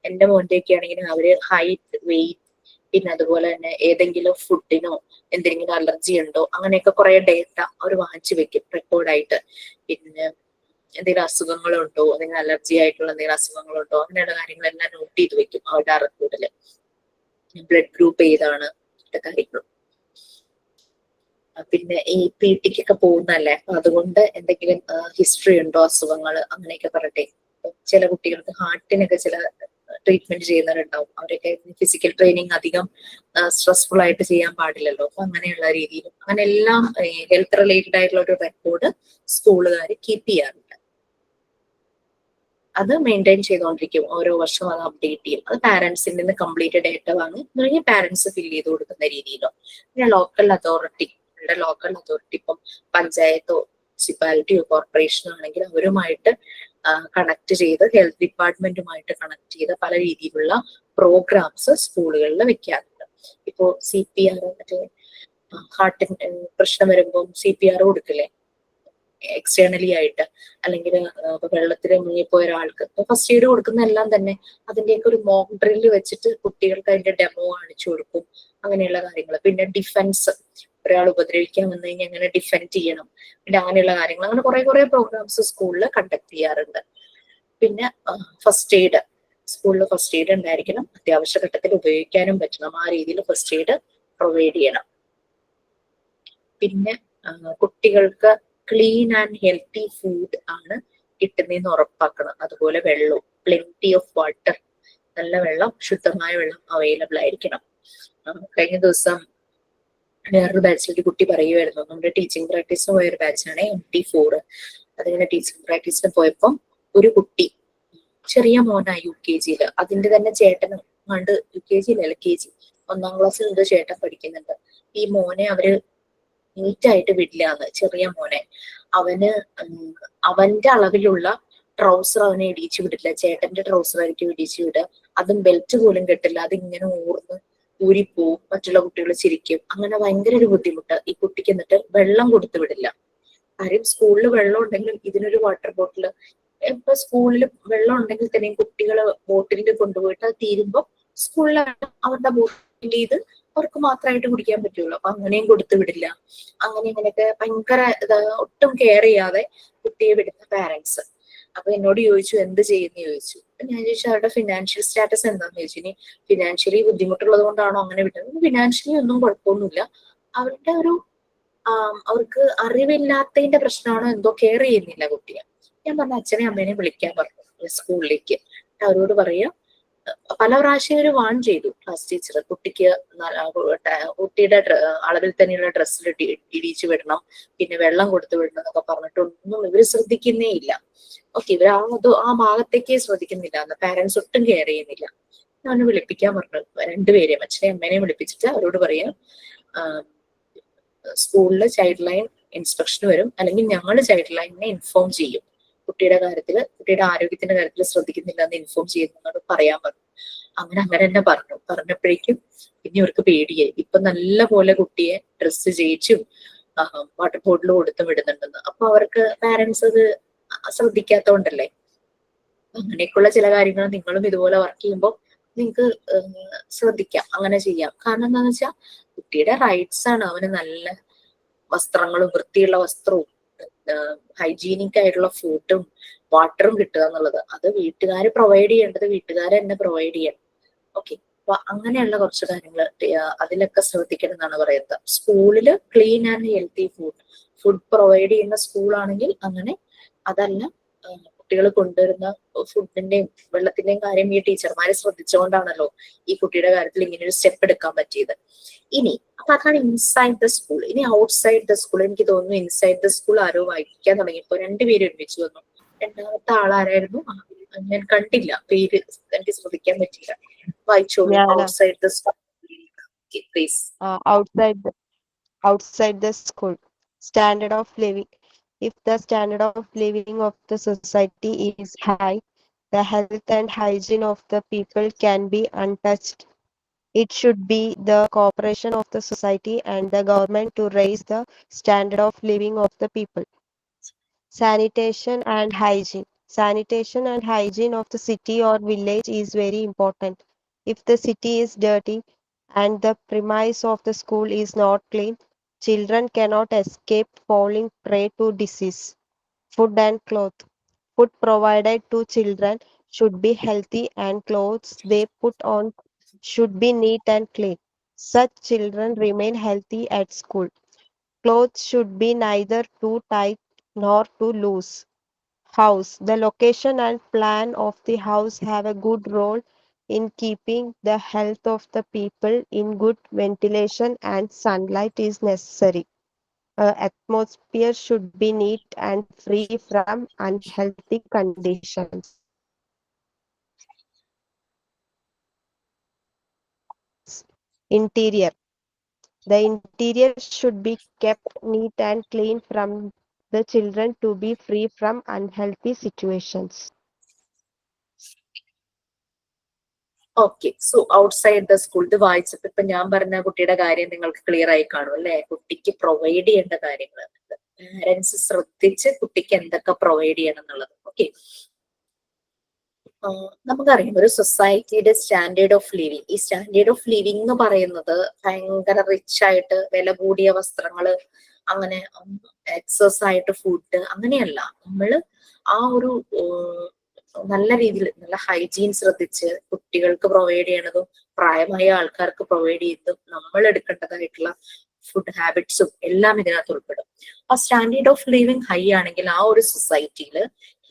എന്റെ മോന്റെയൊക്കെ ആണെങ്കിൽ അവര് ഹൈറ്റ്, വെയിറ്റ്, പിന്നെ അതുപോലെ തന്നെ ഏതെങ്കിലും ഫുഡിനോ എന്തെങ്കിലും അലർജി ഉണ്ടോ അങ്ങനെയൊക്കെ കുറെ ഡേറ്റ അവർ വാങ്ങിച്ചു വെക്കും റെക്കോർഡായിട്ട്. പിന്നെ എന്തെങ്കിലും അസുഖങ്ങളുണ്ടോ, അല്ലെങ്കിൽ അലർജി ആയിട്ടുള്ള എന്തെങ്കിലും അസുഖങ്ങളുണ്ടോ അങ്ങനെയുള്ള കാര്യങ്ങളെല്ലാം നോട്ട് ചെയ്ത് വെക്കും അവരുടെ ആ റെക്കോർഡില്. ബ്ലഡ് ഗ്രൂപ്പ് ഏതാണ് കാര്യങ്ങളും. പിന്നെ ഈ PTക്കൊക്കെ പോകുന്നല്ലേ, അതുകൊണ്ട് എന്തെങ്കിലും ഹിസ്റ്ററി ഉണ്ടോ അസുഖങ്ങൾ അങ്ങനെയൊക്കെ പറയട്ടെ. ചില കുട്ടികൾക്ക് ഹാർട്ടിനൊക്കെ ചില ട്രീറ്റ്മെന്റ് ചെയ്യുന്നവരുണ്ടാവും. അവരൊക്കെ ഫിസിക്കൽ ട്രെയിനിങ് അധികം സ്ട്രെസ്ഫുൾ ആയിട്ട് ചെയ്യാൻ പാടില്ലല്ലോ. അപ്പൊ അങ്ങനെയുള്ള രീതിയിലും അങ്ങനെ എല്ലാം ഹെൽത്ത് റിലേറ്റഡ് ആയിട്ടുള്ള ഒരു റെക്കോർഡ് സ്കൂളുകാർ കീപ്പ് ചെയ്യാറുണ്ട്. അത് മെയിൻറ്റെയിൻ ചെയ്തുകൊണ്ടിരിക്കും, ഓരോ വർഷവും അത് അപ്ഡേറ്റ് ചെയ്യും. അത് പാരന്റ്സിൽ നിന്ന് കംപ്ലീറ്റ് ഡേറ്റ വാങ്ങി പാരന്റ്സ് ഫിൽ ചെയ്ത് കൊടുക്കുന്ന രീതിയിലോ. പിന്നെ ലോക്കൽ അതോറിറ്റി ഇപ്പം പഞ്ചായത്തോ മുനിസിപ്പാലിറ്റിയോ കോർപ്പറേഷനോ ആണെങ്കിൽ അവരുമായിട്ട് കണക്ട് ചെയ്ത് ഹെൽത്ത് ഡിപ്പാർട്ട്മെന്റുമായിട്ട് കണക്ട് ചെയ്ത് പല രീതിയിലുള്ള പ്രോഗ്രാംസ് സ്കൂളുകളിൽ വെക്കാറുണ്ട്. ഇപ്പോ CPR, മറ്റേ ഹാർട്ടിന് പ്രശ്നം വരുമ്പോൾ CPR കൊടുക്കില്ലേ, എക്സ്റ്റേണലി ആയിട്ട്, അല്ലെങ്കിൽ ഇപ്പൊ വെള്ളത്തിൽ മുങ്ങിപ്പോയ ഒരാൾക്ക് ഫസ്റ്റ് എയ്ഡ് കൊടുക്കുന്ന എല്ലാം തന്നെ അതിന്റെയൊക്കെ ഒരു മോക്ക് ഡ്രില്ല് വെച്ചിട്ട് കുട്ടികൾക്ക് അതിന്റെ ഡെമോ കാണിച്ചു കൊടുക്കും, അങ്ങനെയുള്ള കാര്യങ്ങൾ. പിന്നെ ഡിഫൻസ്, ഒരാൾ ഉപദ്രവിക്കാൻ വന്നു കഴിഞ്ഞാൽ എങ്ങനെ ഡിഫെൻഡ് ചെയ്യണം, പിന്നെ അങ്ങനെയുള്ള കാര്യങ്ങൾ, അങ്ങനെ കുറെ പ്രോഗ്രാംസ് സ്കൂളിൽ കണ്ടക്ട് ചെയ്യാറുണ്ട്. പിന്നെ ഫസ്റ്റ് എയ്ഡ്, സ്കൂളിൽ ഫസ്റ്റ് എയ്ഡ് ഉണ്ടായിരിക്കണം, അത്യാവശ്യ ഘട്ടത്തിൽ ഉപയോഗിക്കാനും പറ്റണം, ആ രീതിയിൽ ഫസ്റ്റ് എയ്ഡ് പ്രൊവൈഡ് ചെയ്യണം. പിന്നെ കുട്ടികൾക്ക് ക്ലീൻ ആൻഡ് ഹെൽത്തി ഫുഡ് ആണ് കിട്ടുന്നതെന്ന് ഉറപ്പാക്കണം. അതുപോലെ വെള്ളം, പ്ലെന്റി ഓഫ് വാട്ടർ, നല്ല വെള്ളം, ശുദ്ധമായ വെള്ളം അവൈലബിൾ ആയിരിക്കണം. കഴിഞ്ഞ ദിവസം വേറൊരു ബാച്ചിൽ കുട്ടി പറയുമായിരുന്നു, നമ്മുടെ ടീച്ചിങ് പ്രാക്ടീസിന് പോയ ഒരു ബാച്ചാണ് MT4. അതിങ്ങനെ ടീച്ചിങ് പ്രാക്ടീസിന് പോയപ്പം ഒരു കുട്ടി, ചെറിയ മോനായി UKG, അതിന്റെ തന്നെ ചേട്ടനും കണ്ട് UKG LKG 1ാം ക്ലാസ്സിൽ എന്തോ ചേട്ടൻ പഠിക്കുന്നുണ്ട്. ഈ മോനെ അവര് നീറ്റായിട്ട് വിടില്ലാന്ന്, ചെറിയ മോനെ. അവന്റെ അളവിലുള്ള ട്രൗസർ അവനെ ഇടിച്ചു വിടില്ല, ചേട്ടന്റെ ട്രൗസർ ആയിരിക്കും ഇടിച്ചു വിടുക. അതും ബെൽറ്റ് പോലും കെട്ടില്ല, അതിങ്ങനെ ഊരിപ്പോവും, മറ്റുള്ള കുട്ടികൾ ചിരിക്കും. അങ്ങനെ ഭയങ്കര ഒരു ബുദ്ധിമുട്ട് ഈ കുട്ടിക്ക്. എന്നിട്ട് വെള്ളം കൊടുത്തു വിടില്ല. കാര്യം സ്കൂളിൽ വെള്ളം ഉണ്ടെങ്കിലും ഇതിനൊരു വാട്ടർ ബോട്ടിൽ, ഇപ്പൊ സ്കൂളിൽ വെള്ളം ഉണ്ടെങ്കിൽ തന്നെയും കുട്ടികൾ ബോട്ടിലിൽ കൊണ്ടുപോയിട്ട് അത് തീരുമ്പോൾ സ്കൂളിൽ അവരുടെ ബോട്ടിൽ ചെയ്ത് അവർക്ക് മാത്രമായിട്ട് കുടിക്കാൻ പറ്റുള്ളൂ. അപ്പൊ അങ്ങനെയും കൊടുത്തു വിടില്ല. ഇങ്ങനെയൊക്കെ ഭയങ്കര ഒട്ടും കെയർ ചെയ്യാതെ കുട്ടിയെ വിടുന്ന പാരന്റ്സ്. അപ്പൊ എന്നോട് ചോദിച്ചു എന്ത് ചെയ്യുന്നു ചോദിച്ചു. ഞാൻ ചോദിച്ചു അവരുടെ ഫിനാൻഷ്യൽ സ്റ്റാറ്റസ് എന്താന്ന് ചോദിച്ചു. ഇനി ഫിനാൻഷ്യലി ബുദ്ധിമുട്ടുള്ളത് കൊണ്ടാണോ അങ്ങനെ വിട്ടത്? ഫിനാൻഷ്യലി ഒന്നും കുഴപ്പമൊന്നുമില്ല, അവരുടെ അവർക്ക് അറിവില്ലാത്തതിന്റെ പ്രശ്നമാണോ എന്തോ, കെയർ ചെയ്യുന്നില്ല കുട്ടിയെ. ഞാൻ പറഞ്ഞു അച്ഛനെ അമ്മേനെ വിളിക്കാൻ പറഞ്ഞു സ്കൂളിലേക്ക്. അവരോട് പറയാ, പല പ്രാവശ്യം ഒരു വാൺ ചെയ്തു ക്ലാസ് ടീച്ചർ, കുട്ടിക്ക് കുട്ടിയുടെ അളവിൽ തന്നെയുള്ള ഡ്രസ്സിൽ ഇടിച്ചു വിടണം, പിന്നെ വെള്ളം കൊടുത്തു വിടണം എന്നൊക്കെ പറഞ്ഞിട്ടൊന്നും ഇവര് ശ്രദ്ധിക്കുന്നേ ഇല്ല. ഓക്കെ, ഇവർ ആ ഭാഗത്തേക്കേ ശ്രദ്ധിക്കുന്നില്ല, അന്ന് പാരന്റ്സ് ഒട്ടും കെയർ ചെയ്യുന്നില്ല. ഞാൻ വിളിപ്പിക്കാൻ പറഞ്ഞു രണ്ടുപേരെയും, അച്ഛനെയും അമ്മേനെയും വിളിപ്പിച്ചിട്ട് അവരോട് പറയാം, സ്കൂളില് ചൈൽഡ് ലൈൻ ഇൻസ്പെക്ഷൻ വരും, അല്ലെങ്കിൽ ഞങ്ങൾ ചൈൽഡ് ലൈനിനെ ഇൻഫോം ചെയ്യും, കുട്ടിയുടെ കാര്യത്തിൽ, കുട്ടിയുടെ ആരോഗ്യത്തിന്റെ കാര്യത്തിൽ ശ്രദ്ധിക്കുന്നില്ല എന്ന് ഇൻഫോം ചെയ്യുന്നതോട് പറയാൻ പറഞ്ഞു. അങ്ങനെ തന്നെ പറഞ്ഞപ്പോഴേക്കും പിന്നെ ഇവർക്ക് പേടിയായി. ഇപ്പൊ നല്ല പോലെ കുട്ടിയെ ഡ്രസ്സ് ചെയ്യിച്ചും വാട്ടർ ബോട്ടിൽ കൊടുത്തും വിടുന്നുണ്ടെന്ന്. അപ്പൊ അവർക്ക് പാരന്റ്സ് അത് ശ്രദ്ധിക്കാത്തോണ്ടല്ലേ. അങ്ങനെയൊക്കെയുള്ള ചില കാര്യങ്ങൾ നിങ്ങളും ഇതുപോലെ വർക്ക് ചെയ്യുമ്പോൾ നിങ്ങൾക്ക് ശ്രദ്ധിക്കാം, അങ്ങനെ ചെയ്യാം. കാരണം എന്താന്ന് വെച്ചാൽ കുട്ടിയുടെ റൈറ്റ്സ് ആണ് അവന് നല്ല വസ്ത്രങ്ങളും വൃത്തിയുള്ള വസ്ത്രവും ഹൈജീനിക് ആയിട്ടുള്ള ഫുഡും വാട്ടറും കിട്ടുക എന്നുള്ളത്. അത് വീട്ടുകാർ പ്രൊവൈഡ് ചെയ്യേണ്ടത് വീട്ടുകാർ തന്നെ പ്രൊവൈഡ് ചെയ്യണം. ഓക്കെ, അപ്പൊ അങ്ങനെയുള്ള കുറച്ച് കാര്യങ്ങൾ അതിലൊക്കെ ശ്രദ്ധിക്കണം എന്നാണ് പറയുന്നത്. സ്കൂളില് clean and healthy food provide ചെയ്യുന്ന സ്കൂളാണെങ്കിൽ അങ്ങനെ, അതല്ല കുട്ടികൾ കൊണ്ടുവരുന്ന ഫുഡിന്റെയും വെള്ളത്തിന്റെയും കാര്യം ഈ ടീച്ചർമാരെ ശ്രദ്ധിച്ചുകൊണ്ടാണല്ലോ ഈ കുട്ടിയുടെ കാര്യത്തിൽ ഇങ്ങനെ ഒരു സ്റ്റെപ്പ് എടുക്കാൻ പറ്റിയത്. ഇനി അപ്പൊ അതാണ് ഇൻസൈഡ് ദ സ്കൂൾ. ഇനി ഔട്ട്സൈഡ് ദ സ്കൂൾ, എനിക്ക് തോന്നുന്നു ഇൻസൈഡ് ദ സ്കൂൾ ആരോ വായിക്കാൻ തുടങ്ങിയപ്പോ രണ്ടുപേരും ഒരുമിച്ച് വന്നു. രണ്ടാമത്തെ ആളാരായിരുന്നു? ഞാൻ കണ്ടില്ല, പേര് എനിക്ക് ശ്രദ്ധിക്കാൻ പറ്റില്ല. വായിച്ചോളൂ. Outside the school please. Outside the school, standard of living. If the standard of living of the society is high, the health and hygiene of the people can be untouched. It should be the cooperation of the society and the government to raise the standard of living of the people. Sanitation and hygiene. Sanitation and hygiene of the city or village is very important. If the city is dirty and the premise of the school is not clean, children cannot escape falling prey to disease. Food and cloth. Food provided to children should be healthy and clothes they put on should be neat and clean. Such children remain healthy at school. Clothes should be neither too tight nor too loose. House. The location and plan of the house have a good role in keeping the health of the people in good ventilation and sunlight is necessary. Atmosphere should be neat and free from unhealthy conditions. Interior. The interior should be kept neat and clean from the children to be free from unhealthy situations. Okay, so outside the school. ഇത് വായിച്ചപ്പോ ഇപ്പൊ ഞാൻ പറഞ്ഞ കുട്ടിയുടെ കാര്യം നിങ്ങൾക്ക് clear ആയി കാണും അല്ലെ? കുട്ടിക്ക് പ്രൊവൈഡ് ചെയ്യേണ്ട കാര്യങ്ങൾ. പാരന്റ്സ് ശ്രദ്ധിച്ച് കുട്ടിക്ക് എന്തൊക്കെ പ്രൊവൈഡ് ചെയ്യണം എന്നുള്ളത്. ഓക്കെ, നമുക്കറിയാം ഒരു സൊസൈറ്റിയുടെ സ്റ്റാൻഡേർഡ് ഓഫ് ലിവിങ്. ഈ സ്റ്റാൻഡേർഡ് ഓഫ് ലിവിങ് എന്ന് പറയുന്നത് ഭയങ്കര റിച്ച് ആയിട്ട് വില കൂടിയ വസ്ത്രങ്ങള്, അങ്ങനെ എക്സസ് ആയിട്ട് ഫുഡ്, അങ്ങനെയല്ല. നമ്മള് ആ ഒരു നല്ല രീതിയിൽ നല്ല ഹൈജീൻ ശ്രദ്ധിച്ച് കുട്ടികൾക്ക് പ്രൊവൈഡ് ചെയ്യണതും പ്രായമായ ആൾക്കാർക്ക് പ്രൊവൈഡ് ചെയ്യുന്നതും നമ്മൾ എടുക്കേണ്ടതായിട്ടുള്ള ഫുഡ് ഹാബിറ്റ്സും എല്ലാം ഇതിനകത്ത് ഉൾപ്പെടും. ആ സ്റ്റാൻഡേർഡ് ഓഫ് ലിവിങ് ഹൈ ആണെങ്കിൽ ആ ഒരു സൊസൈറ്റിയിൽ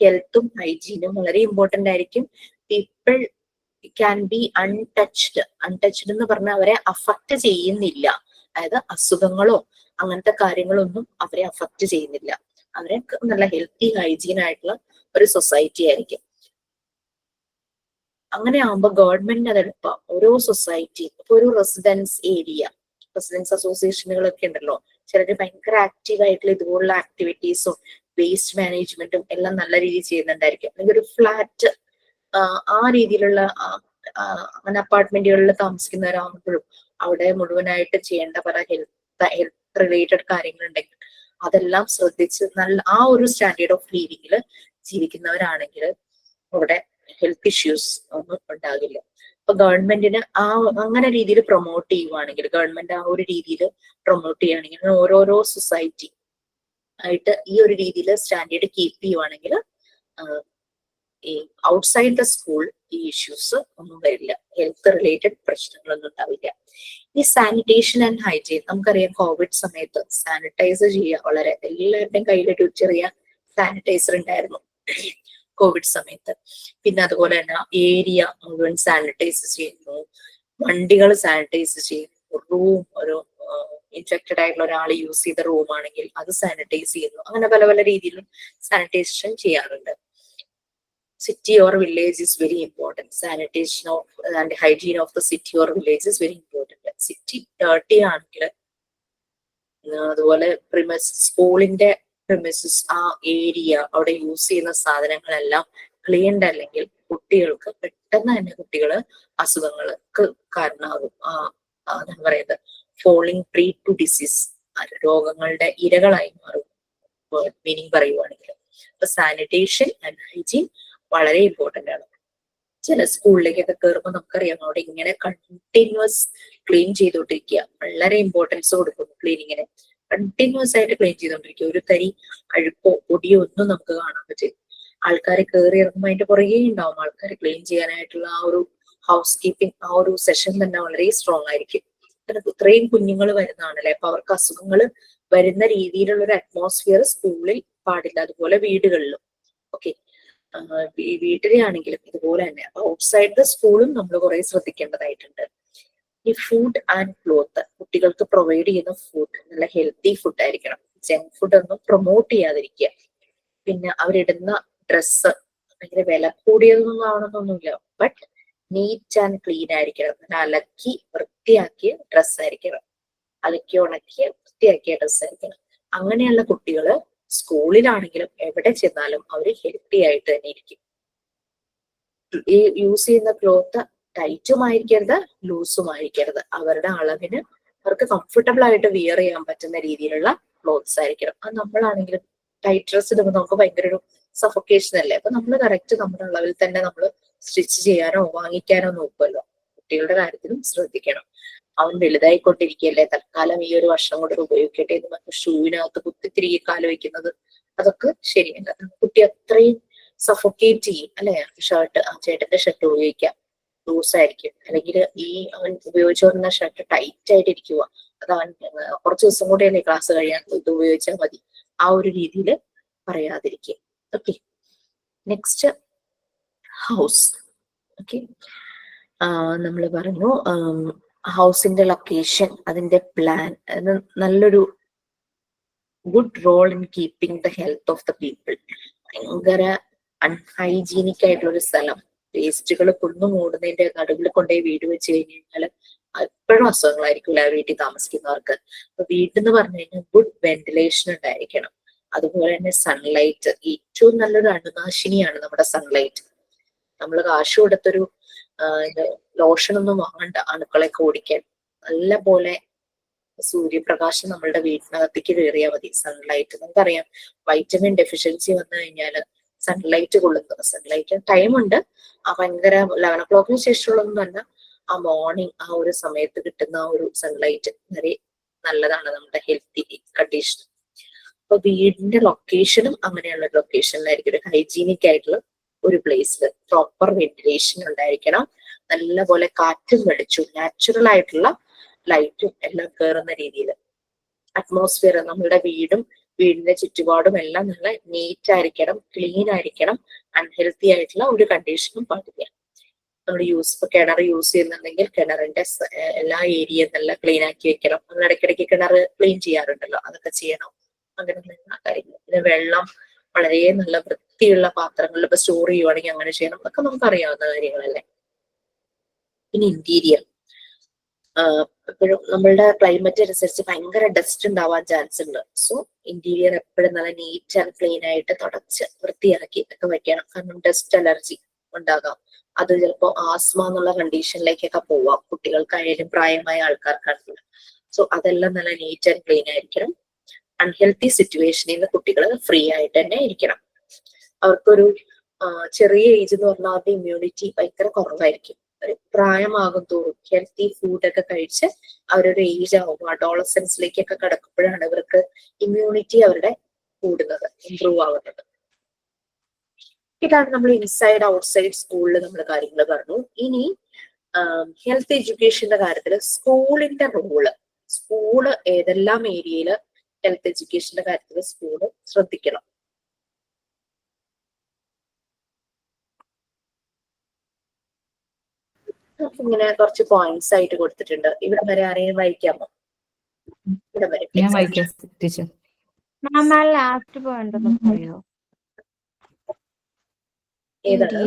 ഹെൽത്തും ഹൈജീനും വളരെ ഇമ്പോർട്ടന്റ് ആയിരിക്കും. People can be untouched. Untouched എന്ന് പറഞ്ഞാൽ അവരെ അഫക്റ്റ് ചെയ്യുന്നില്ല. അതായത് അസുഖങ്ങളോ അങ്ങനത്തെ കാര്യങ്ങളൊന്നും അവരെ അഫക്റ്റ് ചെയ്യുന്നില്ല. അവരെ നല്ല ഹെൽത്തി ഹൈജീൻ ആയിട്ടുള്ള ഒരു സൊസൈറ്റി ആയിരിക്കും. അങ്ങനെ ആകുമ്പോൾ ഗവൺമെന്റിന് അത് എളുപ്പം. ഓരോ സൊസൈറ്റി, ഇപ്പൊ ഒരു റെസിഡൻസ് ഏരിയ, റെസിഡൻസ് അസോസിയേഷനുകളൊക്കെ ഉണ്ടല്ലോ, ചിലര് ഭയങ്കര ആക്റ്റീവ് ആയിട്ടുള്ള ഇതുപോലുള്ള ആക്ടിവിറ്റീസും വേസ്റ്റ് മാനേജ്മെന്റും എല്ലാം നല്ല രീതിയിൽ ചെയ്യുന്നുണ്ടായിരിക്കും. അല്ലെങ്കിൽ ഒരു ഫ്ലാറ്റ് ആ രീതിയിലുള്ള അങ്ങനെ അപ്പാർട്ട്മെന്റുകളിൽ താമസിക്കുന്നവരാകുമ്പോഴും അവിടെ മുഴുവനായിട്ട് ചെയ്യേണ്ട പല ഹെൽത്ത് റിലേറ്റഡ് കാര്യങ്ങളുണ്ടെങ്കിൽ അതെല്ലാം ശ്രദ്ധിച്ച് നല്ല ആ ഒരു സ്റ്റാൻഡേർഡ് ഓഫ് ലിവിങ്ങിൽ ജീവിക്കുന്നവരാണെങ്കിൽ അവിടെ ഹെൽത്ത് ഇഷ്യൂസ് ഒന്നും ഉണ്ടാകില്ല. അപ്പൊ ഗവൺമെന്റിന് അങ്ങനെ രീതിയിൽ പ്രൊമോട്ട് ചെയ്യുവാണെങ്കിൽ, ഗവൺമെന്റ് ആ ഒരു രീതിയിൽ പ്രൊമോട്ട് ചെയ്യുകയാണെങ്കിൽ, ഓരോരോ സൊസൈറ്റി ആയിട്ട് ഈ ഒരു രീതിയിൽ സ്റ്റാൻഡേർഡ് കീപ്പ് ചെയ്യുവാണെങ്കിൽ ഈ ഔട്ട്സൈഡ് ദ സ്കൂൾ ഈ ഇഷ്യൂസ് ഒന്നും വരില്ല, ഹെൽത്ത് റിലേറ്റഡ് പ്രശ്നങ്ങളൊന്നും ഉണ്ടാവില്ല. ഈ സാനിറ്റേഷൻ ആൻഡ് ഹൈജീൻ, നമുക്കറിയാം കോവിഡ് സമയത്ത് സാനിറ്റൈസർ ചെയ്യുക വളരെ, എല്ലാവരുടെയും കയ്യിലൊരു ചെറിയ സാനിറ്റൈസർ ഉണ്ടായിരുന്നു കോവിഡ് സമയത്ത്. പിന്നെ അതുപോലെ തന്നെ ഏരിയ മുഴുവൻ സാനിറ്റൈസ് ചെയ്യുന്നു, വണ്ടികൾ സാനിറ്റൈസ് ചെയ്യുന്നു, റൂം ഒരു ഇൻഫെക്റ്റഡ് ആയിട്ടുള്ള ഒരാൾ യൂസ് ചെയ്ത റൂം ആണെങ്കിൽ അത് സാനിറ്റൈസ് ചെയ്യുന്നു. അങ്ങനെ പല പല രീതിയിലും സാനിറ്റൈസേഷൻ ചെയ്യാറുണ്ട്. City or village is very important. Sanitation of and hygiene of the city or village is very important. City dirty ആണെങ്കിൽ, അതുപോലെ പ്രിമിസസ്, സ്കൂളിന്റെ പ്രിമിസസ്, ആ ഏരിയ അവിടെ യൂസ് ചെയ്യുന്ന സാധനങ്ങളെല്ലാം ക്ലീൻഡ് അല്ലെങ്കിൽ കുട്ടികൾക്ക് പെട്ടെന്ന് തന്നെ കുട്ടികള് അസുഖങ്ങൾക്ക് കാരണമാകും. എന്താ പറയുന്നത്, ഫോളിങ് പ്രീ ടു ഡിസീസ്, രോഗങ്ങളുടെ ഇരകളായി മാറും മീനിങ് പറയുവാണെങ്കിൽ. അപ്പൊ സാനിറ്റേഷൻ ആൻഡ് ഹൈജീൻ വളരെ ഇമ്പോർട്ടന്റ് ആണ്. ചില സ്കൂളിലേക്കൊക്കെ കയറുമ്പോൾ നമുക്കറിയാം അവിടെ ഇങ്ങനെ കണ്ടിന്യൂസ് ക്ലീൻ ചെയ്തോണ്ടിരിക്കുക, വളരെ ഇമ്പോർട്ടൻസ് കൊടുക്കുന്നു ക്ലീനിങ്ങിന്. കണ്ടിന്യൂസ് ആയിട്ട് ക്ലീൻ ചെയ്തോണ്ടിരിക്കുക, ഒരു തരി അഴുക്കോ പൊടിയോ ഒന്നും നമുക്ക് കാണാൻ പറ്റില്ല. ആൾക്കാർ കയറി ഇറങ്ങുമ്പോൾ അതിന്റെ പുറകെ ഉണ്ടാവും ആൾക്കാർ ക്ലീൻ ചെയ്യാനായിട്ടുള്ള ആ ഒരു ഹൗസ് കീപ്പിംഗ്, ആ ഒരു സെഷൻ തന്നെ വളരെ സ്ട്രോങ് ആയിരിക്കും. ഇത്രയും കുഞ്ഞുങ്ങൾ വരുന്നതാണല്ലേ, അപ്പൊ അവർക്ക് അസുഖങ്ങൾ വരുന്ന രീതിയിലുള്ള ഒരു അറ്റ്മോസ്ഫിയർ സ്കൂളിൽ പാടില്ല. അതുപോലെ വീടുകളിലും. ഓക്കെ, വീട്ടിലാണെങ്കിലും ഇതുപോലെ തന്നെ. അപ്പൊ ഔട്ട്സൈഡ് ദ സ്കൂളും നമ്മൾ കുറെ ശ്രദ്ധിക്കേണ്ടതായിട്ടുണ്ട്. ഈ ഫുഡ് ആൻഡ് ക്ലോത്ത്, കുട്ടികൾക്ക് പ്രൊവൈഡ് ചെയ്യുന്ന ഫുഡ് നല്ല ഹെൽത്തി ഫുഡ് ആയിരിക്കണം. ജങ്ക് ഫുഡ് ഒന്നും പ്രൊമോട്ട് ചെയ്യാതിരിക്കുക. പിന്നെ അവരിടുന്ന ഡ്രസ്സ് ഭയങ്കര വില കൂടിയതൊന്നും ആവണമെന്നൊന്നുമില്ല, ബട്ട് നീറ്റ് ആൻഡ് ക്ലീൻ ആയിരിക്കണം. നല്ല അലക്കി വൃത്തിയാക്കിയ ഡ്രസ്സ് ആയിരിക്കണം, അലക്കി ഉണക്കിയ വൃത്തിയാക്കിയ ഡ്രസ്സ് ആയിരിക്കണം. അങ്ങനെയുള്ള കുട്ടികള് സ്കൂളിലാണെങ്കിലും എവിടെ ചെന്നാലും അവർ ഹെൽത്തി ആയിട്ട് തന്നെ ഇരിക്കും. ഈ യൂസ് ചെയ്യുന്ന ക്ലോത്ത് ടൈറ്റും ആയിരിക്കരുത്, ലൂസും ആയിരിക്കരുത്. അവരുടെ അളവിന് അവർക്ക് കംഫർട്ടബിൾ ആയിട്ട് വിയർ ചെയ്യാൻ പറ്റുന്ന രീതിയിലുള്ള ക്ലോത്ത്സ് ആയിരിക്കണം. അത് നമ്മളാണെങ്കിലും ടൈറ്റ് ഡ്രസ് ഇടുമ്പോൾ നമുക്ക് ഭയങ്കര ഒരു സഫോക്കേഷൻ അല്ലേ. അപ്പൊ നമ്മൾ കറക്റ്റ് നമ്മുടെ അളവിൽ തന്നെ നമ്മൾ സ്റ്റിച്ച് ചെയ്യാനോ വാങ്ങിക്കാനോ നോക്കുമല്ലോ. കുട്ടികളുടെ കാര്യത്തിലും ശ്രദ്ധിക്കണം. അവൻ വലുതായിക്കൊണ്ടിരിക്കുകയല്ലേ, തൽക്കാലം ഈ ഒരു വർഷം കൊണ്ട് ഉപയോഗിക്കട്ടെ എന്ന് പറഞ്ഞ ഷൂവിനകത്ത് കുത്തിത്തിരികെ കാല് വെക്കുന്നത് അതൊക്കെ ശരിയല്ല. കുട്ടി അത്രയും സഫോക്കേറ്റ് ചെയ്യും അല്ലെ. ഷർട്ട്, ആ ചേട്ടന്റെ ഷർട്ട് ഉപയോഗിക്കാം, ലൂസ് ആയിരിക്കും. അല്ലെങ്കിൽ ഈ അവൻ ഉപയോഗിച്ചുകൊണ്ടിരുന്ന ഷർട്ട് ടൈറ്റ് ആയിട്ട് ഇരിക്കുക, അത് അവൻ കുറച്ച് ദിവസം കൂടെയല്ലേ ക്ലാസ് കഴിയാൻ, ഇത് ഉപയോഗിച്ചാൽ മതി, ആ ഒരു രീതിയിൽ പറയാതിരിക്കുക. Okay, next house. ഓക്കെ, നമ്മൾ പറഞ്ഞു ഹൗസിന്റെ ലൊക്കേഷൻ, അതിന്റെ പ്ലാൻ, അത് നല്ലൊരു good role in keeping the health of the people. ഭയങ്കര അൺഹൈജീനിക് ആയിട്ടുള്ള ഒരു സ്ഥലം, വേസ്റ്റുകൾ കുന്നു മൂടുന്നതിന്റെ നടുവിൽ കൊണ്ടുപോയി വീട് വെച്ച് കഴിഞ്ഞ് കഴിഞ്ഞാൽ എപ്പോഴും അസുഖങ്ങളായിരിക്കില്ല വീട്ടിൽ താമസിക്കുന്നവർക്ക്. അപ്പൊ വീടെന്ന് പറഞ്ഞു കഴിഞ്ഞാൽ ഗുഡ് വെന്റിലേഷൻ ഉണ്ടായിരിക്കണം. അതുപോലെ തന്നെ സൺലൈറ്റ്, ഏറ്റവും നല്ലൊരു അണുനാശിനിയാണ് നമ്മുടെ സൺലൈറ്റ്. നമ്മൾ കാശ് കൊടുത്തൊരു ലോഷൻ ഒന്നും വാങ്ങണ്ട അണുക്കളെ ഓടിക്കാൻ. നല്ല പോലെ സൂര്യപ്രകാശം നമ്മളുടെ വീട്ടിനകത്തേക്ക് കയറിയാൽ മതി. സൺലൈറ്റ് നമുക്കറിയാം, വൈറ്റമിൻ ഡെഫിഷ്യൻസി വന്നു കഴിഞ്ഞാൽ സൺലൈറ്റ് കൊള്ളുന്നത്. സൺലൈറ്റ് ടൈമുണ്ട്, ആ ഭയങ്കര 11 o'clock ശേഷമുള്ളതൊന്നും അല്ല, ആ മോർണിംഗ് ആ ഒരു സമയത്ത് കിട്ടുന്ന ആ ഒരു സൺലൈറ്റ് വളരെ നല്ലതാണ് നമ്മുടെ ഹെൽത്തി കണ്ടീഷൻ. അപ്പൊ വീടിന്റെ ലൊക്കേഷനും അങ്ങനെയുള്ള ലൊക്കേഷനിലായിരിക്കും, ഒരു ഹൈജീനിക് ആയിട്ടുള്ള ഒരു പ്ലേസിൽ പ്രോപ്പർ വെന്റിലേഷൻ ഉണ്ടായിരിക്കണം. നല്ലപോലെ കാറ്റും വെളിച്ചും നാച്ചുറൽ ആയിട്ടുള്ള ലൈറ്റും എല്ലാം കയറുന്ന രീതിയിൽ അറ്റ്മോസ്ഫിയർ, നമ്മുടെ വീടിന്റെ ചുറ്റുപാടും എല്ലാം നല്ല നീറ്റ് ആയിരിക്കണം, ക്ലീൻ ആയിരിക്കണം. അൺഹെൽത്തി ആയിട്ടുള്ള ഒരു കണ്ടീഷനും പാടില്ല. നമ്മൾ കിണർ യൂസ് ചെയ്യുന്നുണ്ടെങ്കിൽ കിണറിന്റെ എല്ലാ ഏരിയയും നല്ല ക്ലീൻ ആക്കി വെക്കണം. നമ്മൾ ഇടയ്ക്കിടയ്ക്ക് കിണർ ക്ലീൻ ചെയ്യാറുണ്ടല്ലോ, അതൊക്കെ ചെയ്യണം. അങ്ങനെയുള്ള കാര്യങ്ങൾ. പിന്നെ വെള്ളം വളരെ നല്ല വൃത്തിയുള്ള പാത്രങ്ങളിൽ ഇപ്പൊ സ്റ്റോർ ചെയ്യുവാണെങ്കിൽ അങ്ങനെ ചെയ്യണം. അതൊക്കെ നമുക്ക് അറിയാവുന്ന കാര്യങ്ങളല്ലേ. പിന്നെ ഇന്റീരിയർ, എപ്പോഴും നമ്മളുടെ ക്ലൈമറ്റ് അനുസരിച്ച് ഭയങ്കര ഡസ്റ്റ് ഉണ്ടാവാൻ ചാൻസ് ഉണ്ട്. സോ ഇന്റീരിയർ എപ്പോഴും നല്ല നീറ്റ് ആൻഡ് ക്ലീൻ ആയിട്ട് തുടച്ച് വൃത്തിയാക്കി ഒക്കെ വെക്കണം. കാരണം ഡസ്റ്റ് അലർജി ഉണ്ടാകാം, അത് ചിലപ്പോൾ ആസ്മ എന്നുള്ള കണ്ടീഷനിലേക്കൊക്കെ പോവാം, കുട്ടികൾക്കായാലും പ്രായമായ ആൾക്കാർക്കാണെങ്കിലും. സോ അതെല്ലാം നല്ല നീറ്റ് ആൻഡ് ക്ലീൻ ആയിരിക്കണം. അൺഹെൽത്തി സിറ്റുവേഷനിൽ നിന്ന് കുട്ടികൾ ഫ്രീ ആയിട്ട് തന്നെ ഇരിക്കണം. അവർക്കൊരു ചെറിയ ഏജ് എന്ന് പറഞ്ഞാൽ അവരുടെ ഇമ്മ്യൂണിറ്റി ഭയങ്കര കുറവായിരിക്കും. ഒരു പ്രായമാകും തോറും ഹെൽത്തി ഫുഡൊക്കെ കഴിച്ച് അവരൊരു ഏജ് ആകുമ്പോൾ അഡോളസൻസിലേക്കൊക്കെ കടക്കുമ്പോഴാണ് ഇവർക്ക് ഇമ്മ്യൂണിറ്റി അവരുടെ കൂടുന്നത്, ഇംപ്രൂവ് ആവുന്നത്. ഇതാണ് നമ്മൾ ഇൻസൈഡ് ഔട്ട്സൈഡ് സ്കൂളിൽ നമ്മൾ കാര്യങ്ങൾ പറഞ്ഞു. ഇനി ഹെൽത്ത് എഡ്യൂക്കേഷന്റെ കാര്യത്തിൽ സ്കൂളിന്റെ റോള്, സ്കൂള് ഏതെല്ലാം ഏരിയയിൽ ഹെൽത്ത് എഡ്യൂക്കേഷന്റെ കാര്യത്തിൽ സ്കൂള് ശ്രദ്ധിക്കണം. ഇങ്ങനെ കുറച്ച് പോയിന്റ്സ് ആയിട്ട് കൊടുത്തിട്ടുണ്ട്. ഇവിടെ വരെ ആരെയും വായിക്കാമോ? ഇവിടെ വരെ ലാസ്റ്റ് പോയിന്റ് ഒന്ന് പറയോ? ഏതാണ്?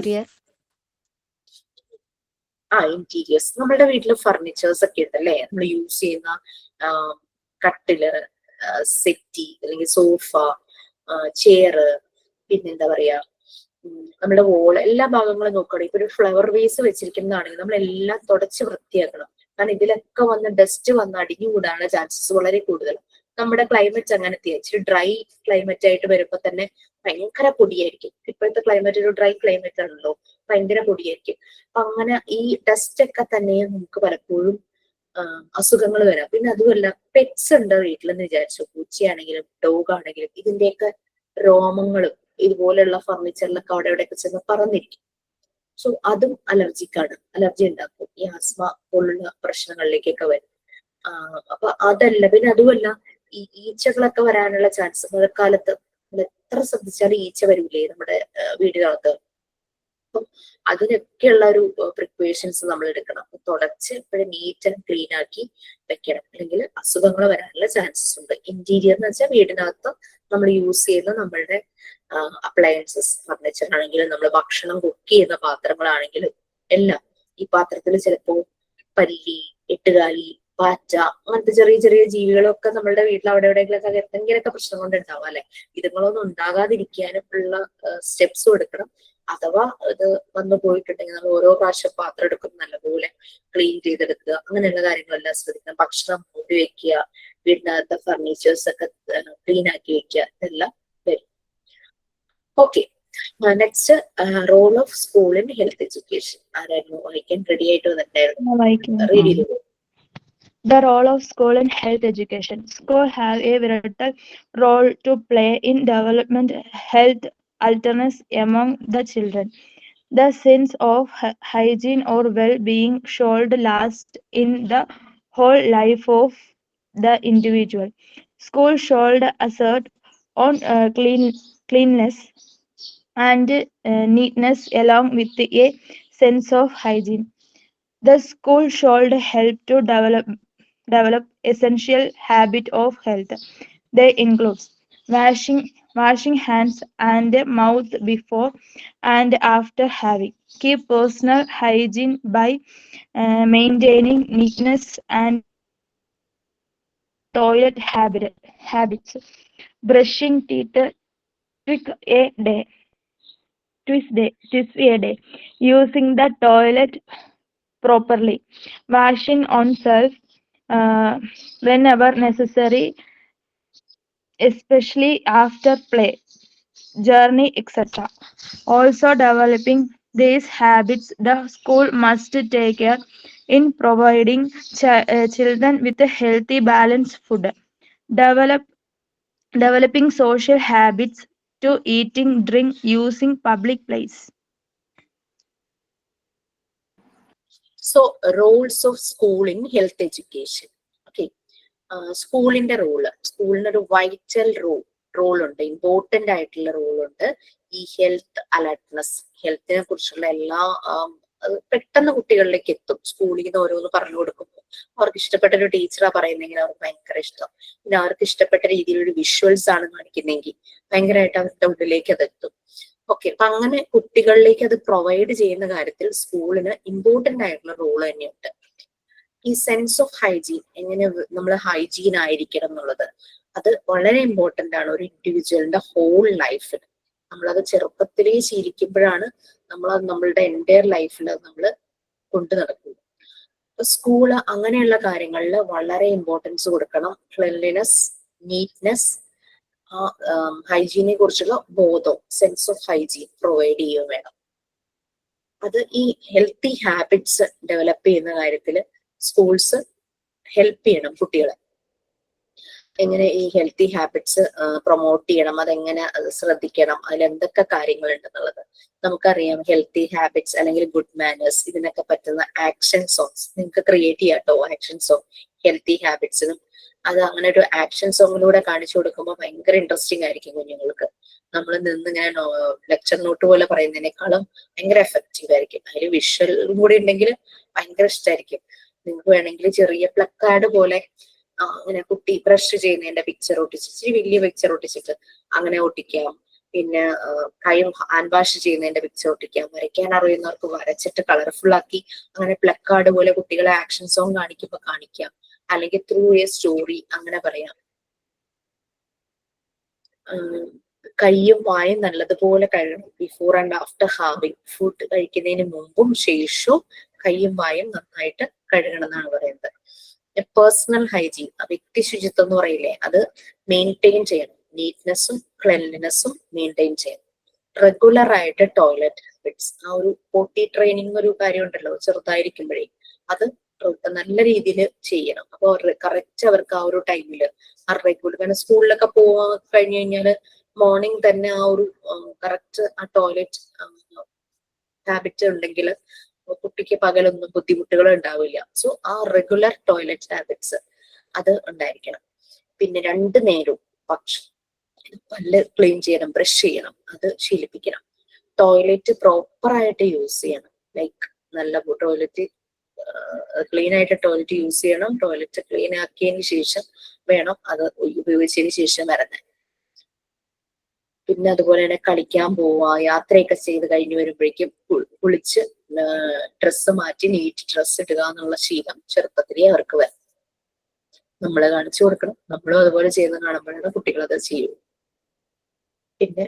ഇന്റീരിയേഴ്സ്. നമ്മുടെ വീട്ടിൽ ഫർണിച്ചേഴ്സ് ഒക്കെ ഉണ്ടല്ലേ, നമ്മൾ യൂസ് ചെയ്യുന്ന കട്ടില്, സെറ്റി അല്ലെങ്കിൽ സോഫ, ചെയറ്, പിന്നെന്താ പറയാ, നമ്മുടെ വോള്, എല്ലാ ഭാഗങ്ങളും നോക്കണം. ഇപ്പൊ ഒരു ഫ്ലവർ വേസ് വെച്ചിരിക്കുന്നതാണെങ്കിൽ നമ്മൾ എല്ലാം തുടച്ച് വൃത്തിയാക്കണം. കാരണം ഇതിലൊക്കെ വന്ന് ഡസ്റ്റ് വന്ന് അടിഞ്ഞുകൂടാനുള്ള ചാൻസസ് വളരെ കൂടുതൽ. നമ്മുടെ ക്ലൈമറ്റ് അങ്ങനത്തെ ഇച്ചിരി ഡ്രൈ ക്ലൈമറ്റ് ആയിട്ട് വരുമ്പോൾ തന്നെ ഭയങ്കര പൊടിയായിരിക്കും. ഇപ്പോഴത്തെ ക്ലൈമറ്റ് ഒരു ഡ്രൈ ക്ലൈമറ്റ് ആണല്ലോ, ഭയങ്കര പൊടിയായിരിക്കും. അപ്പൊ അങ്ങനെ ഈ ഡസ്റ്റ് ഒക്കെ തന്നെ നമുക്ക് പലപ്പോഴും അസുഖങ്ങൾ വരാം. പിന്നെ അതുമല്ല, പെറ്റ്സ് ഉണ്ട് വീട്ടിലെന്ന് വിചാരിച്ചു, പൂച്ചയാണെങ്കിലും ഡോഗ് ആണെങ്കിലും ഇതിന്റെയൊക്കെ രോമങ്ങളും ഇതുപോലെയുള്ള ഫർണിച്ചറിലൊക്കെ അവിടെ എവിടെയൊക്കെ ചെന്ന് പറന്നിരിക്കും. സോ അതും അലർജിക്കാണ്, അലർജി ഉണ്ടാക്കും. ഈ ആസ്മ പോലുള്ള പ്രശ്നങ്ങളിലേക്കൊക്കെ വരും. അപ്പൊ അതല്ല, പിന്നെ അതുമല്ല ഈ ഈച്ചകളൊക്കെ വരാനുള്ള ചാൻസ് മഴക്കാലത്ത് നമ്മൾ എത്ര ശ്രദ്ധിച്ചാലും ഈച്ച വരൂലേ നമ്മുടെ വീടിനകത്ത്. അപ്പം അതിനൊക്കെയുള്ള ഒരു പ്രിക്കോഷൻസ് നമ്മൾ എടുക്കണം. തുടച്ച് എപ്പോഴും നീറ്റ് ആൻഡ് ക്ലീൻ ആക്കി വെക്കണം, അല്ലെങ്കിൽ അസുഖങ്ങൾ വരാനുള്ള ചാൻസസ് ഉണ്ട്. ഇന്റീരിയർ എന്ന് വെച്ചാൽ വീടിനകത്ത് നമ്മൾ യൂസ് ചെയ്യുന്ന നമ്മളുടെ അപ്ലയൻസസ്, ഫർണിച്ചർ ആണെങ്കിലും നമ്മൾ ഭക്ഷണം കുക്ക് ചെയ്യുന്ന പാത്രങ്ങളാണെങ്കിലും എല്ലാം. ഈ പാത്രത്തിൽ ചിലപ്പോ പല്ലി, എട്ടുകാലി, പാറ്റ, അങ്ങനത്തെ ചെറിയ ചെറിയ ജീവികളൊക്കെ നമ്മളുടെ വീട്ടിൽ അവിടെ എവിടെയെങ്കിലൊക്കെ എന്തെങ്കിലുമൊക്കെ പ്രശ്നം കൊണ്ട് ഉണ്ടാവാം അല്ലെ. ഇതുങ്ങളൊന്നും ഉണ്ടാകാതിരിക്കാനും ഉള്ള സ്റ്റെപ്സും എടുക്കണം. അഥവാ ഇത് വന്നു പോയിട്ടുണ്ടെങ്കിൽ നമ്മൾ ഓരോ പ്രാവശ്യം പാത്രം എടുക്കുമ്പോൾ നല്ലപോലെ ക്ലീൻ ചെയ്തെടുക്കുക, അങ്ങനെയുള്ള കാര്യങ്ങളെല്ലാം ശ്രദ്ധിക്കണം. ഭക്ഷണം മൂടി വെക്കുക, വീടിനകത്തെ ഫർണിച്ചേഴ്സ് ഒക്കെ ക്ലീൻ ആക്കി വെക്കുക, ഇതെല്ലാം വരും. Okay, next role of school in health education. ആരായിരുന്നു വായിക്കാൻ റെഡി ആയിട്ട് വന്നിട്ടുണ്ടായിരുന്നു? റീഡ് ചെയ്തു. The role of school in health education. School have a vital role to play in development health awareness among the children. The sense of hygiene or well-being should last in the whole life of the individual. School should assert on cleanliness and neatness along with a sense of hygiene. The school should help to develop essential habit of health. They include washing hands and mouth before and after having. Keep personal hygiene by maintaining neatness and toilet habits. Brushing teeth twice a day. Using the toilet properly. Washing oneself whenever necessary, especially after play, journey, etc. Also, developing these habits, the school must take care in providing children with a healthy, balanced food, developing social habits to eating, drink, using public place. So, roles of school in health education. Okay. സ്കൂളിന്റെ സ്കൂളിനൊരു vital role ഉണ്ട്, important ആയിട്ടുള്ള role ഉണ്ട് ഈ health alertness. ഹെൽത്തിനെ കുറിച്ചുള്ള എല്ലാ അത് പെട്ടെന്ന് കുട്ടികളിലേക്ക് എത്തും. സ്കൂളിൽ നിന്ന് ഓരോന്ന് പറഞ്ഞു കൊടുക്കുമ്പോൾ അവർക്ക് ഇഷ്ടപ്പെട്ട ഒരു ടീച്ചറാ പറയുന്നെങ്കിൽ അവർക്ക് ഭയങ്കര ഇഷ്ടം. പിന്നെ അവർക്ക് ഇഷ്ടപ്പെട്ട രീതിയിലൊരു വിഷ്വൽസ് ആണ് കാണിക്കുന്നെങ്കിൽ ഭയങ്കരമായിട്ട് അവരുടെ ഉള്ളിലേക്ക് അത് എത്തും. ഓക്കെ, അപ്പൊ അങ്ങനെ കുട്ടികളിലേക്ക് അത് പ്രൊവൈഡ് ചെയ്യുന്ന കാര്യത്തിൽ സ്കൂളിന് ഇമ്പോർട്ടന്റ് ആയിട്ടുള്ള റോൾ തന്നെയുണ്ട്. ഈ സെൻസ് ഓഫ് ഹൈജീൻ, എങ്ങനെ നമ്മൾ ഹൈജീൻ ആയിരിക്കണം എന്നുള്ളത് അത് വളരെ ഇമ്പോർട്ടന്റ് ആണ് ഒരു ഇൻഡിവിജ്വലിന്റെ ഹോൾ ലൈഫിൽ. നമ്മളത് ചെറുപ്പത്തിലേ ശീലിക്കുമ്പോഴാണ് നമ്മളത് നമ്മളുടെ എൻറ്റയർ ലൈഫിൽ നമ്മൾ കൊണ്ടു നടക്കുന്നത്. അപ്പൊ സ്കൂള് അങ്ങനെയുള്ള കാര്യങ്ങളിൽ വളരെ ഇമ്പോർട്ടൻസ് കൊടുക്കണം. ക്ലെൻലിനെസ്, നീറ്റ്നെസ്, ഹൈജീനെ കുറിച്ചുള്ള ബോധം, സെൻസ് ഓഫ് ഹൈജീൻ പ്രൊവൈഡ് ചെയ്യുകയും വേണം. അത് ഈ ഹെൽത്തി ഹാബിറ്റ്സ് ഡെവലപ്പ് ചെയ്യുന്ന കാര്യത്തിൽ സ്കൂൾസ് ഹെൽപ്പ് ചെയ്യണം കുട്ടികളെ. എങ്ങനെ ഈ ഹെൽത്തി ഹാബിറ്റ്സ് പ്രൊമോട്ട് ചെയ്യണം, അതെങ്ങനെ അത് ശ്രദ്ധിക്കണം, അതിൽ എന്തൊക്കെ കാര്യങ്ങളുണ്ടെന്നുള്ളത് നമുക്കറിയാം. ഹെൽത്തി ഹാബിറ്റ്സ് അല്ലെങ്കിൽ ഗുഡ് മാനേഴ്സ്, ഇതിനൊക്കെ പറ്റുന്ന ആക്ഷൻ സോങ്സ് നിങ്ങൾക്ക് ക്രിയേറ്റ് ചെയ്യാട്ടോ. ആക്ഷൻ സോങ് ഹെൽത്തി ഹാബിറ്റ്സിനും അത് അങ്ങനെ ഒരു ആക്ഷൻ സോങ്ങിലൂടെ കാണിച്ചു കൊടുക്കുമ്പോൾ ഭയങ്കര ഇൻട്രസ്റ്റിംഗ് ആയിരിക്കും കുഞ്ഞുങ്ങൾക്ക്. നമ്മൾ ഇങ്ങനെ ലെക്ചർ നോട്ട് പോലെ പറയുന്നതിനേക്കാളും ഭയങ്കര എഫക്റ്റീവ് ആയിരിക്കും. അതിൽ വിഷ്വലും കൂടി ഉണ്ടെങ്കിൽ ഭയങ്കര ഇഷ്ടമായിരിക്കും. നിങ്ങൾക്ക് വേണമെങ്കിൽ ചെറിയ പ്ലക്കാർഡ് പോലെ അങ്ങനെ കുട്ടി ബ്രഷ് ചെയ്യുന്നതിന്റെ പിക്ചർ ഒട്ടിച്ച്, ഇച്ചിരി വലിയ പിക്ചർ ഒട്ടിച്ചിട്ട് അങ്ങനെ ഒട്ടിക്കാം. പിന്നെ കൈ ഹാൻഡ് വാഷ് ചെയ്യുന്നതിന്റെ പിക്ചർ ഒട്ടിക്കാം. വരയ്ക്കാൻ അറിയുന്നവർക്ക് വരച്ചിട്ട് കളർഫുൾ ആക്കി അങ്ങനെ പ്ലക്കാർഡ് പോലെ കുട്ടികളെ ആക്ഷൻ സോങ് കാണിക്കുമ്പോൾ കാണിക്കാം. അല്ലെങ്കിൽ ത്രൂ എ സ്റ്റോറി അങ്ങനെ പറയാം. കൈയും വായും നല്ലതുപോലെ കഴുകണം. Before and after having, food കഴിക്കുന്നതിന് മുമ്പും ശേഷവും കൈയും വായും നന്നായിട്ട് കഴുകണം എന്നാണ് പറയുന്നത്. പേഴ്സണൽ ഹൈജീൻ, വ്യക്തി ശുചിത്വം എന്ന് പറയില്ലേ, അത് മെയിൻറ്റെയിൻ ചെയ്യണം. നീറ്റ്നെസ്സും ക്ലെൻലിനെസ്സും മെയിൻറ്റെയിൻ ചെയ്യണം. റെഗുലർ ആയിട്ട് ടോയ്ലറ്റ് ഹാബിറ്റ്സ്, ആ ഒരു പോട്ടി ട്രെയിനിങ് ഒരു കാര്യം ഉണ്ടല്ലോ ചെറുതായിരിക്കുമ്പോഴേ, അത് നല്ല രീതിയിൽ ചെയ്യണം. അപ്പോൾ കറക്റ്റ് അവർക്ക് ആ ഒരു ടൈമില് ആ റെഗുലർ, കാരണം സ്കൂളിലൊക്കെ പോവാൻ കഴിഞ്ഞു കഴിഞ്ഞാല് മോർണിംഗ് തന്നെ ആ ഒരു കറക്റ്റ് ആ ടോയ്ലറ്റ് ഹാബിറ്റ് ഉണ്ടെങ്കിൽ കുട്ടിക്ക് പകലൊന്നും ബുദ്ധിമുട്ടുകൾ ഉണ്ടാവില്ല. സോ ആ റെഗുലർ ടോയ്ലറ്റ് ഹാബിറ്റ്സ് അത് ഉണ്ടായിരിക്കണം. പിന്നെ 2 നേരവും പല്ല് ക്ലീൻ ചെയ്യണം, ബ്രഷ് ചെയ്യണം, അത് ശീലിപ്പിക്കണം. ടോയ്ലറ്റ് പ്രോപ്പർ ആയിട്ട് യൂസ് ചെയ്യണം. ലൈക്ക് നല്ല ടോയ്ലറ്റ് ക്ലീൻ ആയിട്ട് ടോയ്ലറ്റ് യൂസ് ചെയ്യണം. ടോയ്ലറ്റ് ക്ലീൻ ആക്കിയതിന് ശേഷം വേണം അത് ഉപയോഗിച്ചതിന് ശേഷം വരുന്നത്. പിന്നെ അതുപോലെ തന്നെ കളിക്കാൻ പോവാ, യാത്രയൊക്കെ ചെയ്ത് കഴിഞ്ഞ് വരുമ്പോഴേക്കും കുളിച്ച് ഡ്രസ്സ് മാറ്റി നീറ്റ് ഡ്രസ്സ് ഇടുക എന്നുള്ള ശീലം ചെറുപ്പത്തിലേ അവർക്ക് വരും. നമ്മൾ കാണിച്ചു കൊടുക്കണം. നമ്മളും അതുപോലെ ചെയ്യുന്ന കാണുമ്പോഴാണ് കുട്ടികൾ അത് ചെയ്യും. പിന്നെ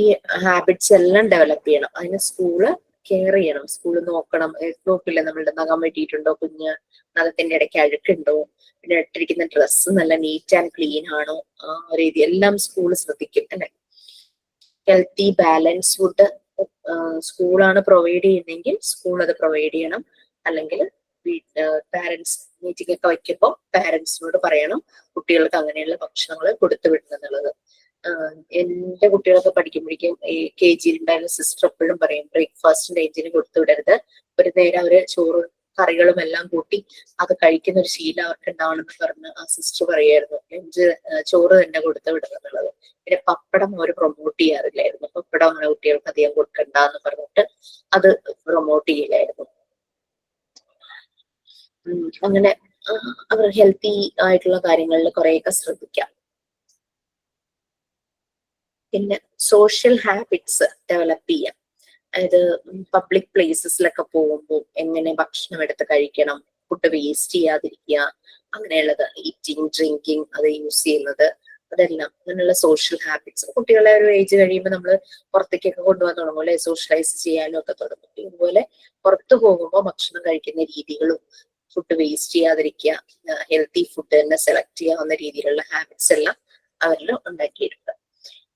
ഈ ഹാബിറ്റ്സ് എല്ലാം ഡെവലപ്പ് ചെയ്യണം. അതിന് സ്കൂള് കെയർ ചെയ്യണം. സ്കൂള് നോക്കണം. നോക്കില്ല നമ്മളുടെ നഖം വെട്ടിയിട്ടുണ്ടോ, കുഞ്ഞ് നഖത്തിന്റെ ഇടയ്ക്ക് അഴുക്കുണ്ടോ, പിന്നെ ഇട്ടിരിക്കുന്ന ഡ്രസ്സ് നല്ല നീറ്റ് ആൻഡ് ക്ലീൻ ആണോ, ആ രീതി എല്ലാം സ്കൂള് ശ്രദ്ധിക്കും അല്ലെ. ഹെൽത്തി ബാലൻസ് ഫുഡ് സ്കൂളാണ് പ്രൊവൈഡ് ചെയ്യുന്നതെങ്കിൽ സ്കൂൾ അത് പ്രൊവൈഡ് ചെയ്യണം. അല്ലെങ്കിൽ പാരന്റ്സ് മീറ്റിംഗ് ഒക്കെ വയ്ക്കുമ്പോൾ പാരന്റ്സിനോട് പറയണം കുട്ടികൾക്ക് അങ്ങനെയുള്ള ഭക്ഷണങ്ങൾ കൊടുത്തു വിടുന്നുള്ളത്. എന്റെ കുട്ടികളൊക്കെ പഠിക്കുമ്പോഴേക്കും ഈ KG ഉണ്ടായിരുന്ന സിസ്റ്റർ എപ്പോഴും പറയും ബ്രേക്ക്ഫാസ്റ്റ് ലഞ്ചിന് കൊടുത്തു വിടരുത്. ഒരു നേരം അവര് ചോറ് കറികളും എല്ലാം കൂട്ടി അത് കഴിക്കുന്ന ഒരു ശീലം അവർക്ക് ഉണ്ടാവണമെന്ന് പറഞ്ഞ് ആ സിസ്റ്റർ പറയായിരുന്നു. ലഞ്ച് ചോറ് തന്നെ കൊടുത്തു വിടുന്നുള്ളത്. പിന്നെ പപ്പടം അവർ പ്രൊമോട്ട് ചെയ്യാറില്ലായിരുന്നു. പപ്പടം അങ്ങനെ കുട്ടികൾക്ക് അധികം കൊടുക്കണ്ട എന്ന് പറഞ്ഞിട്ട് അത് പ്രൊമോട്ട് ചെയ്യില്ലായിരുന്നു. അങ്ങനെ അവർ ഹെൽത്തി ആയിട്ടുള്ള കാര്യങ്ങളിൽ കുറെയൊക്കെ ശ്രദ്ധിക്കാം. പിന്നെ സോഷ്യൽ ഹാബിറ്റ്സ് ഡെവലപ്പ് ചെയ്യാം. അതായത് പബ്ലിക് പ്ലേസസിലൊക്കെ പോകുമ്പോൾ എങ്ങനെ ഭക്ഷണം എടുത്ത് കഴിക്കണം, ഫുഡ് വേസ്റ്റ് ചെയ്യാതിരിക്കുക, അങ്ങനെയുള്ളത് ഈറ്റിംഗ്, ഡ്രിങ്കിങ്, അത് യൂസ് ചെയ്യുന്നത്, അതെല്ലാം അങ്ങനെയുള്ള സോഷ്യൽ ഹാബിറ്റ്സ്. കുട്ടികളെ ഒരു ഏജ് കഴിയുമ്പോൾ നമ്മൾ പുറത്തേക്കൊക്കെ കൊണ്ടുപോകാൻ തുടങ്ങും അല്ലെ, സോഷ്യലൈസ് ചെയ്യാനും ഒക്കെ തുടങ്ങും. ഇതുപോലെ പുറത്തു പോകുമ്പോൾ ഭക്ഷണം കഴിക്കുന്ന രീതികളും ഫുഡ് വേസ്റ്റ് ചെയ്യാതിരിക്കുക, ഹെൽത്തി ഫുഡ് തന്നെ സെലക്ട് ചെയ്യാവുന്ന രീതിയിലുള്ള ഹാബിറ്റ്സ് എല്ലാം അവരിൽ ഉണ്ടാക്കിയെടുക്കുക.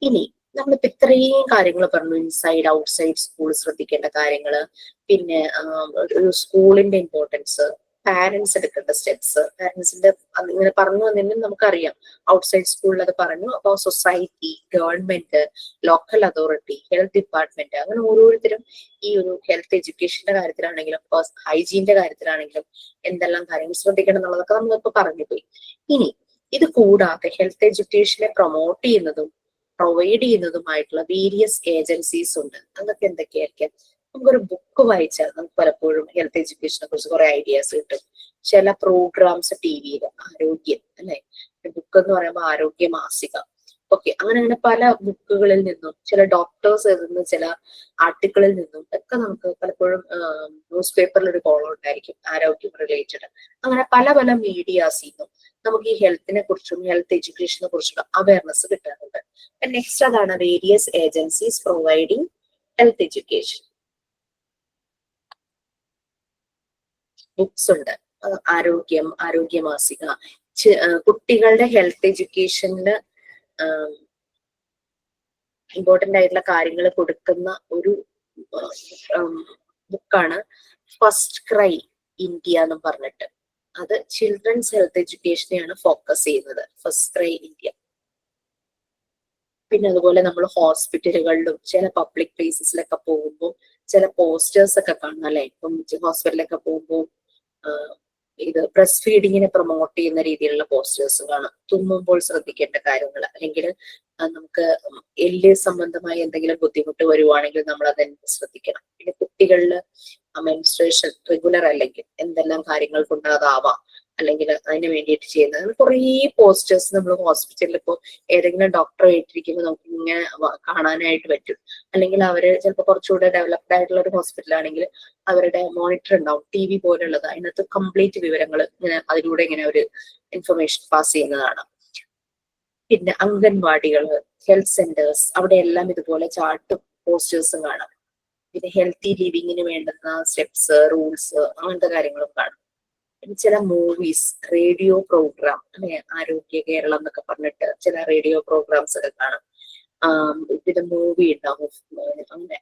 ഇനി നമ്മളിപ്പോ ഇത്രയും കാര്യങ്ങൾ പറഞ്ഞു, ഇൻസൈഡ് ഔട്ട്സൈഡ് സ്കൂൾ ശ്രദ്ധിക്കേണ്ട കാര്യങ്ങള്, പിന്നെ ഒരു സ്കൂളിന്റെ ഇമ്പോർട്ടൻസ്, പാരന്റ്സ് എടുക്കേണ്ട സ്റ്റെപ്സ്, പാരന്റ്സിന്റെ ഇങ്ങനെ പറഞ്ഞു വന്നിട്ടും നമുക്കറിയാം ഔട്ട്സൈഡ് സ്കൂളിൽ അത് പറഞ്ഞു. അപ്പോൾ society, government, local authority, health department, അങ്ങനെ ഓരോരുത്തരും ഈ ഒരു ഹെൽത്ത് എഡ്യൂക്കേഷന്റെ കാര്യത്തിലാണെങ്കിലും ഹൈജീന്റെ കാര്യത്തിലാണെങ്കിലും എന്തെല്ലാം കാര്യങ്ങൾ ശ്രദ്ധിക്കണം എന്നുള്ളതൊക്കെ നമ്മളിപ്പോ പറഞ്ഞു പോയി. ഇനി ഇത് കൂടാതെ ഹെൽത്ത് എഡ്യൂക്കേഷനെ പ്രൊമോട്ട് ചെയ്യുന്നതും പ്രൊവൈഡ് ചെയ്യുന്നതുമായിട്ടുള്ള വേരിയസ് ഏജൻസീസ് ഉണ്ട്. അതൊക്കെ എന്തൊക്കെയായിരിക്കാം? നമുക്കൊരു ബുക്ക് വായിച്ചാൽ നമുക്ക് പലപ്പോഴും ഹെൽത്ത് എഡ്യൂക്കേഷനെ കുറിച്ച് കുറെ ഐഡിയാസ് കിട്ടും. ചില പ്രോഗ്രാംസ് ടിവിയിൽ, ആരോഗ്യം അല്ലെ, ബുക്ക് എന്ന് പറയുമ്പോൾ ആരോഗ്യ മാസിക, ഓക്കെ, അങ്ങനെ പല ബുക്കുകളിൽ നിന്നും ചില ഡോക്ടേഴ്സ് എഴുതുന്ന ചില ആർട്ടിക്കിളിൽ നിന്നും ഒക്കെ നമുക്ക് പലപ്പോഴും ന്യൂസ് പേപ്പറിൽ ഒരു കോളം ഉണ്ടായിരിക്കും ആരോഗ്യം റിലേറ്റഡ്. അങ്ങനെ പല പല മീഡിയാസിൽ നിന്നും നമുക്ക് ഈ ഹെൽത്തിനെ കുറിച്ചും ഹെൽത്ത് എഡ്യൂക്കേഷനെ കുറിച്ചുള്ള അവയർനെസ് കിട്ടാറുണ്ട്. നെക്സ്റ്റ് അതാണ് various agencies providing health education. Books ഉണ്ട്, ആരോഗ്യം, ആരോഗ്യ മാസിക, കുട്ടികളുടെ ഹെൽത്ത് എഡ്യൂക്കേഷനില് ഇമ്പോർട്ടന്റ് ആയിട്ടുള്ള കാര്യങ്ങൾ കൊടുക്കുന്ന ഒരു ബുക്കാണ് ഫസ്റ്റ് ക്രൈ ഇന്ത്യ എന്ന് പറഞ്ഞിട്ട്. അത് ചിൽഡ്രൻസ് ഹെൽത്ത് എഡ്യൂക്കേഷനെയാണ് ഫോക്കസ് ചെയ്യുന്നത്, ഫസ്റ്റ് ക്രൈ ഇന്ത്യ. പിന്നെ അതുപോലെ നമ്മൾ ഹോസ്പിറ്റലുകളിലും ചില പബ്ലിക് പ്ലേസസിലൊക്കെ പോകുമ്പോൾ ചില പോസ്റ്റേഴ്സ് ഒക്കെ കാണാം അല്ലെ. ഇപ്പം ഹോസ്പിറ്റലിലൊക്കെ പോകുമ്പോൾ ഇത് ബ്രസ്റ്റ് ഫീഡിങ്ങിനെ പ്രൊമോട്ട് ചെയ്യുന്ന രീതിയിലുള്ള പോസ്റ്റേഴ്സ് കാണാം. തുമ്മുമ്പോൾ ശ്രദ്ധിക്കേണ്ട കാര്യങ്ങൾ, അല്ലെങ്കിൽ നമുക്ക് എല്ല് സംബന്ധമായി എന്തെങ്കിലും ബുദ്ധിമുട്ട് വരുവാണെങ്കിൽ നമ്മൾ അതെന്ത് ശ്രദ്ധിക്കണം. പിന്നെ കുട്ടികളിൽ മെൻസ്ട്രേഷൻ റെഗുലർ അല്ലെങ്കിൽ എന്തെല്ലാം കാര്യങ്ങൾ കൊണ്ട് അതാവാം, അല്ലെങ്കിൽ അതിന് വേണ്ടിയിട്ട് ചെയ്യുന്നത്, അങ്ങനെ കുറേ പോസ്റ്റേഴ്സ് നമ്മൾ ഹോസ്പിറ്റലിൽ ഇപ്പോൾ ഏതെങ്കിലും ഡോക്ടറെ ഏറ്റിരിക്കുമ്പോൾ നമുക്ക് ഇങ്ങനെ കാണാനായിട്ട് പറ്റും. അല്ലെങ്കിൽ അവര് ചിലപ്പോൾ കുറച്ചുകൂടെ ഡെവലപ്ഡ് ആയിട്ടുള്ള ഒരു ഹോസ്പിറ്റലാണെങ്കിൽ അവരുടെ മോണിറ്റർ ഉണ്ടാവും, TV പോലുള്ളത്, അതിനകത്ത് കംപ്ലീറ്റ് വിവരങ്ങൾ ഇങ്ങനെ അതിലൂടെ ഇങ്ങനെ ഒരു ഇൻഫർമേഷൻ പാസ് ചെയ്യുന്നതാണ്. പിന്നെ അംഗൻവാടികള്, ഹെൽത്ത് സെന്റേഴ്സ്, അവിടെ എല്ലാം ഇതുപോലെ ചാർട്ടും പോസ്റ്റേഴ്സും കാണാം. പിന്നെ ഹെൽത്തി ലിവിങ്ങിന് വേണ്ടുന്ന സ്റ്റെപ്സ്, റൂൾസ്, അങ്ങനത്തെ കാര്യങ്ങളും കാണും. ചില മൂവീസ്, റേഡിയോ പ്രോഗ്രാം അല്ലെ, ആരോഗ്യ കേരളം എന്നൊക്കെ പറഞ്ഞിട്ട് ചില റേഡിയോ പ്രോഗ്രാംസ് ഒക്കെ കാണാം. പിന്നെ മൂവി ഉണ്ടാവും.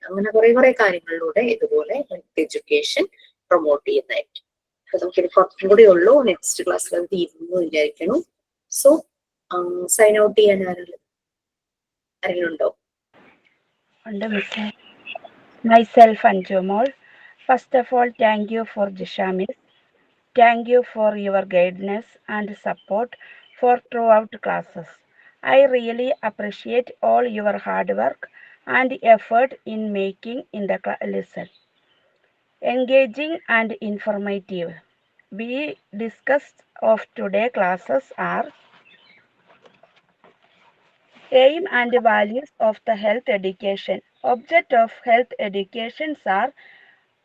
അങ്ങനെ കുറെ കാര്യങ്ങളിലൂടെ ഇതുപോലെ ഹെൽത്ത് എഡ്യൂക്കേഷൻ പ്രൊമോട്ട് ചെയ്യുന്നതായിരിക്കും. അപ്പൊ നമുക്കിത് കുറച്ചും കൂടി ഉള്ളൂ, നെക്സ്റ്റ് ക്ലാസ്സിൽ അത് തീരുന്നു വിചാരിക്കണം. സോ സൈൻ ഔട്ട് ചെയ്യാൻ ആരെങ്കിലും ഉണ്ടോ? ഉണ്ട് മിസ്സേ. Myself Anju Mol. First of all, thank you for Jisha Miss. Thank you for your guidance and support for throughout classes. I really appreciate all your hard work and effort in making in the lesson engaging and informative. We discussed of today classes are aim and values of the health education. Object of health educations are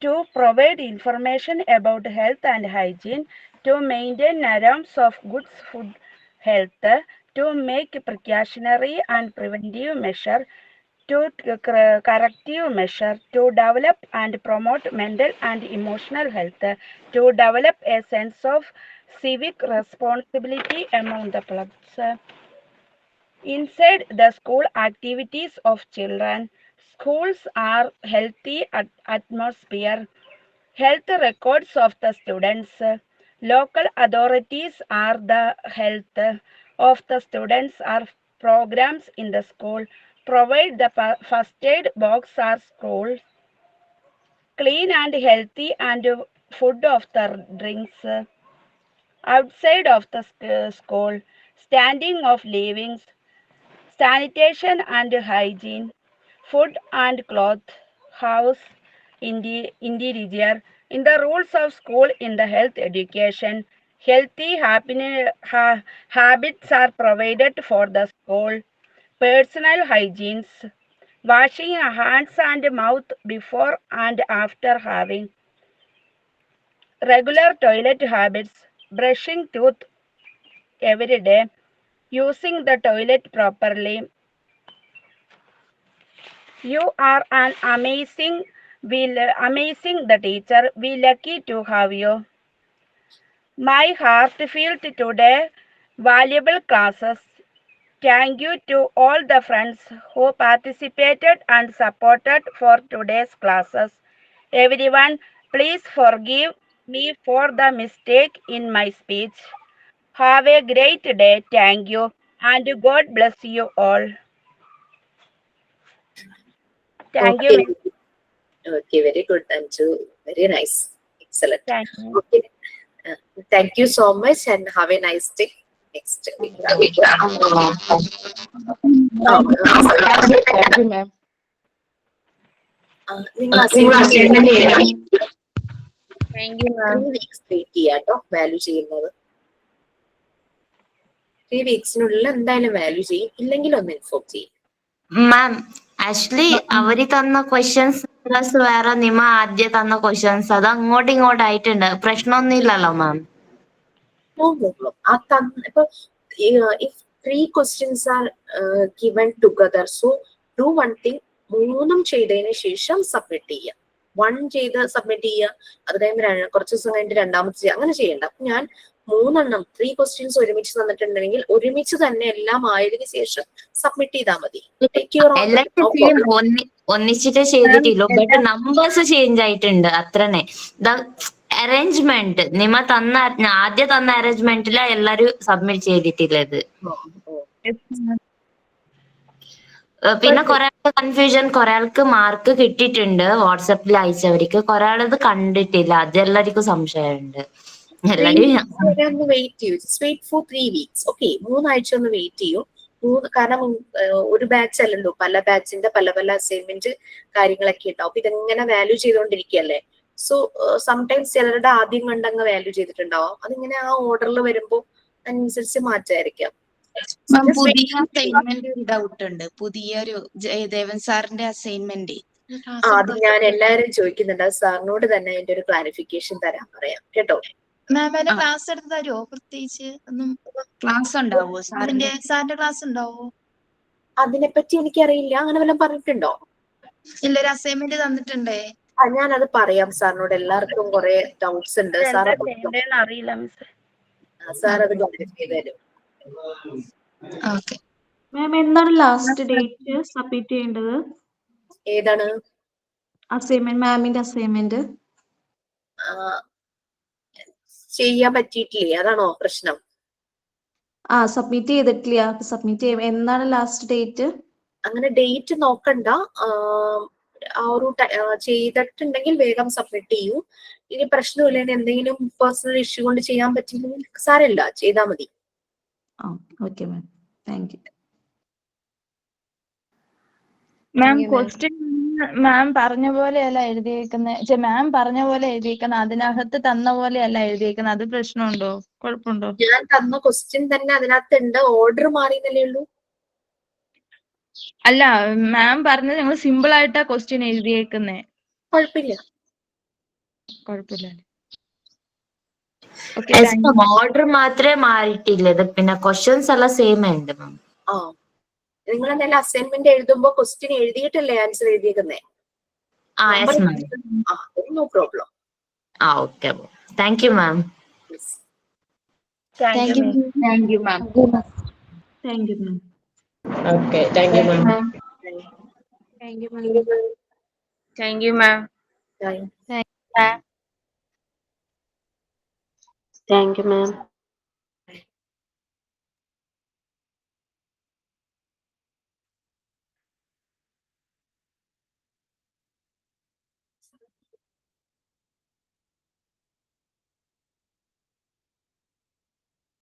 to provide information about health and hygiene, to maintain norms of good food health, to make precautionary and preventive measure, to corrective measure, to develop and promote mental and emotional health, to develop a sense of civic responsibility among the clubs. Inside the school activities of children, schools are healthy atmosphere, health records of the students, local authorities are the health of the students are programs in the school, provide the first aid box are schools, clean and healthy and food of the drinks, outside of the school, standing of livings, sanitation and hygiene, food and cloth, house, interior, in the rules of school in the health education, healthy habits are provided for the school, personal hygienes, washing hands and mouth before and after having, regular toilet habits, brushing tooth every day, using the toilet properly. You are an amazing the teacher. We lucky to have you. My heartfelt today valuable classes. Thank you to all the friends who participated and supported for today's classes. Everyone, please forgive me for the mistake in my speech. Have a great day. Thank you. And God bless you all. Thank you, Okay. Miss. Okay, very good, Anju. Very nice. Excellent. Thank you. Okay. Thank you so much and have a nice day. Next week. നിങ്ങൾ assignment Thank you, 3 weeks wait ചെയ്യാട്ടോ value ചെയ്യുന്നത്. 3 weeksനുള്ളിൽ എന്തായാലും value ചെയ്യും, ഇല്ലെങ്കിൽ ഒന്ന് inform ചെയ്യും. മാം. Actually അവര് തന്ന ക്വസ്റ്റ്യൻസ് പ്ലസ് വേറെ നിമ ആദ്യം തന്ന ക്വസ്റ്റ്യൻസ് അത് അങ്ങോട്ടും ഇങ്ങോട്ടായിട്ടുണ്ട്. പ്രശ്നമൊന്നും ഇല്ലല്ലോ മാം? No problem. ഇപ്പൊ if 3 questions are given together, so do one thing, 3 ചെയ്തതിന് ശേഷം സബ്മിറ്റ് ചെയ്യുക. 1 ചെയ്ത് സബ്മിറ്റ് ചെയ്യുക, അത് കഴിയുമ്പോൾ കുറച്ച് ദിവസം കഴിഞ്ഞിട്ട് രണ്ടാമത്തെ ചെയ്യുക, അങ്ങനെ ചെയ്യണ്ട. അപ്പൊ ഞാൻ 3 questions ഒരുമിച്ച് തന്നിട്ടുണ്ടെങ്കിൽ ഒരുമിച്ച് തന്നെ എല്ലാം ആയതിനു ശേഷം സബ്മിറ്റ് ചെയ്താൽ മതി. ഒന്നിച്ചിട്ട് ചെയ്തിട്ടില്ലോ, ബട്ട് നമ്പേഴ്സ് ചേഞ്ച് ആയിട്ടുണ്ട് അത്രന്നെ. അറേഞ്ച്മെന്റ് നിമ തന്ന ആദ്യം തന്ന അറേഞ്ച്മെന്റിലാ എല്ലാരും സബ്മിറ്റ് ചെയ്തിട്ടുള്ളത്. പിന്നെ കുറെ ആൾക്ക് കൺഫ്യൂഷൻ, കുറെ ആൾക്ക് മാർക്ക് കിട്ടിയിട്ടുണ്ട് വാട്സപ്പിൽ അയച്ചവർക്ക്, കുറെ ആളത് കണ്ടിട്ടില്ല, അതെല്ലാവർക്കും സംശയമുണ്ട്. ഒന്ന് വെയിറ്റ് ചെയ്യൂ, വെയിറ്റ് ഫോർ 3 weeks. ഓക്കെ, 3 ആഴ്ച ഒന്ന് വെയിറ്റ് ചെയ്യൂ. കാരണം ഒരു ബാച്ച് അല്ലല്ലോ, പല ബാച്ചിന്റെ പല പല അസൈൻമെന്റ് കാര്യങ്ങളൊക്കെ ഉണ്ടാവും. അപ്പൊ ഇതെങ്ങനെ വാല്യൂ ചെയ്തുകൊണ്ടിരിക്കുകയല്ലേ. സോ സംടൈംസ് ചിലരുടെ ആദ്യം കണ്ടങ്ങ് വാല്യൂ ചെയ്തിട്ടുണ്ടാവും, അതിങ്ങനെ ആ ഓർഡറിൽ വരുമ്പോ അതിനനുസരിച്ച് മാറ്റമായിരിക്കാം. പുതിയ അസൈൻമെന്റ് ഒരു ഡൗട്ട് ഉണ്ട്. പുതിയൊരു ജയദേവൻ സാറിന്റെ അസൈൻമെന്റ് അത് ഞാൻ എല്ലാരും ചോദിക്കുന്നുണ്ട്, അത് സാറിനോട് തന്നെ അതിന്റെ ഒരു ക്ലാരിഫിക്കേഷൻ തരാൻ പറയാം കേട്ടോ. മാം അതിന്റെ ക്ലാസ് എടുത്ത് തരുമോ? പ്രത്യേകിച്ച് ഒന്നും ക്ലാസ് ഉണ്ടാവോ? സാറിന്റെ ക്ലാസ് ഉണ്ടാവോ? അതിനെപ്പറ്റി എനിക്കറിയില്ല, അങ്ങനെ വല്ലതും പറഞ്ഞിട്ടുണ്ടോ? ഇല്ല, ഒരു അസൈൻമെന്റ് തന്നിട്ടുണ്ടേ. ഞാനത് പറയാം സാറിനോട്. എല്ലാവർക്കും കുറെ ഡൗട്ട്സ് ഉണ്ട്. സാർ അറിയില്ല മിസ്. സാർ അത് ക്ലാരിഫൈ തരും. മാം എന്താണ് ലാസ്റ്റ് ഡേറ്റ് സബ്മിറ്റ് ചെയ്യേണ്ടത്? ഏതാണ് അസൈൻമെന്റ്? മാമിന്റെ അസൈൻമെന്റ് ചെയ്യാൻ പറ്റിയിട്ടില്ലേ, അതാണോ പ്രശ്നം? സബ്മിറ്റ് ചെയ്തിട്ടില്ല. സബ്മിറ്റ് ചെയ്യും. എന്താണ് ലാസ്റ്റ് ഡേറ്റ്? അങ്ങനെ ഡേറ്റ് നോക്കണ്ട. ആ ഒരു ചെയ്തിട്ടുണ്ടെങ്കിൽ വേഗം സബ്മിറ്റ് ചെയ്യൂ. ഇനി പ്രശ്നമില്ല, എന്തെങ്കിലും പേഴ്സണൽ ഇഷ്യൂ കൊണ്ട് ചെയ്യാൻ പറ്റില്ലെങ്കിൽ സാരമില്ല, ചെയ്താൽ madi. Okay ma'am, thank you. Ma'am question ma'am പറഞ്ഞ പോലെയല്ല എഴുതിയേക്കുന്നത്. മാം പറഞ്ഞ പോലെ എഴുതിയേക്കുന്നത്, അതിനകത്ത് തന്ന പോലെയല്ല എഴുതിയേക്കുന്നത്. അത് പ്രശ്നമുണ്ടോ? കുഴപ്പമുണ്ടോ? ഞാൻ തന്ന ക്വസ്റ്റ്യൻ തന്നെ അതിനകത്തുണ്ട്, ഓർഡർ മാറിയെന്നല്ലേ ഉള്ളൂ. അല്ല, മാം പറഞ്ഞത് ഞങ്ങൾ സിമ്പിൾ ആയിട്ടാ ക്വസ്റ്റ്യൻ എഴുതിയേക്കുന്നേ. കുഴപ്പമില്ല. ഓർഡർ മാത്രമേ മാറിയിട്ടില്ല, പിന്നെ ക്വസ്റ്റ്യൻസ് എല്ലാം സെയിം ഉണ്ട് മാം. നിങ്ങൾ എന്തായാലും അസൈൻമെന്റ് എഴുതുമ്പോ ക്വസ്റ്റ്യൻ എഴുതിയിട്ടല്ലേ ആൻസർ എഴുതിയേക്കുന്നേ? No problem. Okay, thank you ma'am. Thank you, ma'am. Thank you ma'am. Okay, thank you ma'am. Thank you, ma'am. Thank you, ma'am. Thank you ma'am.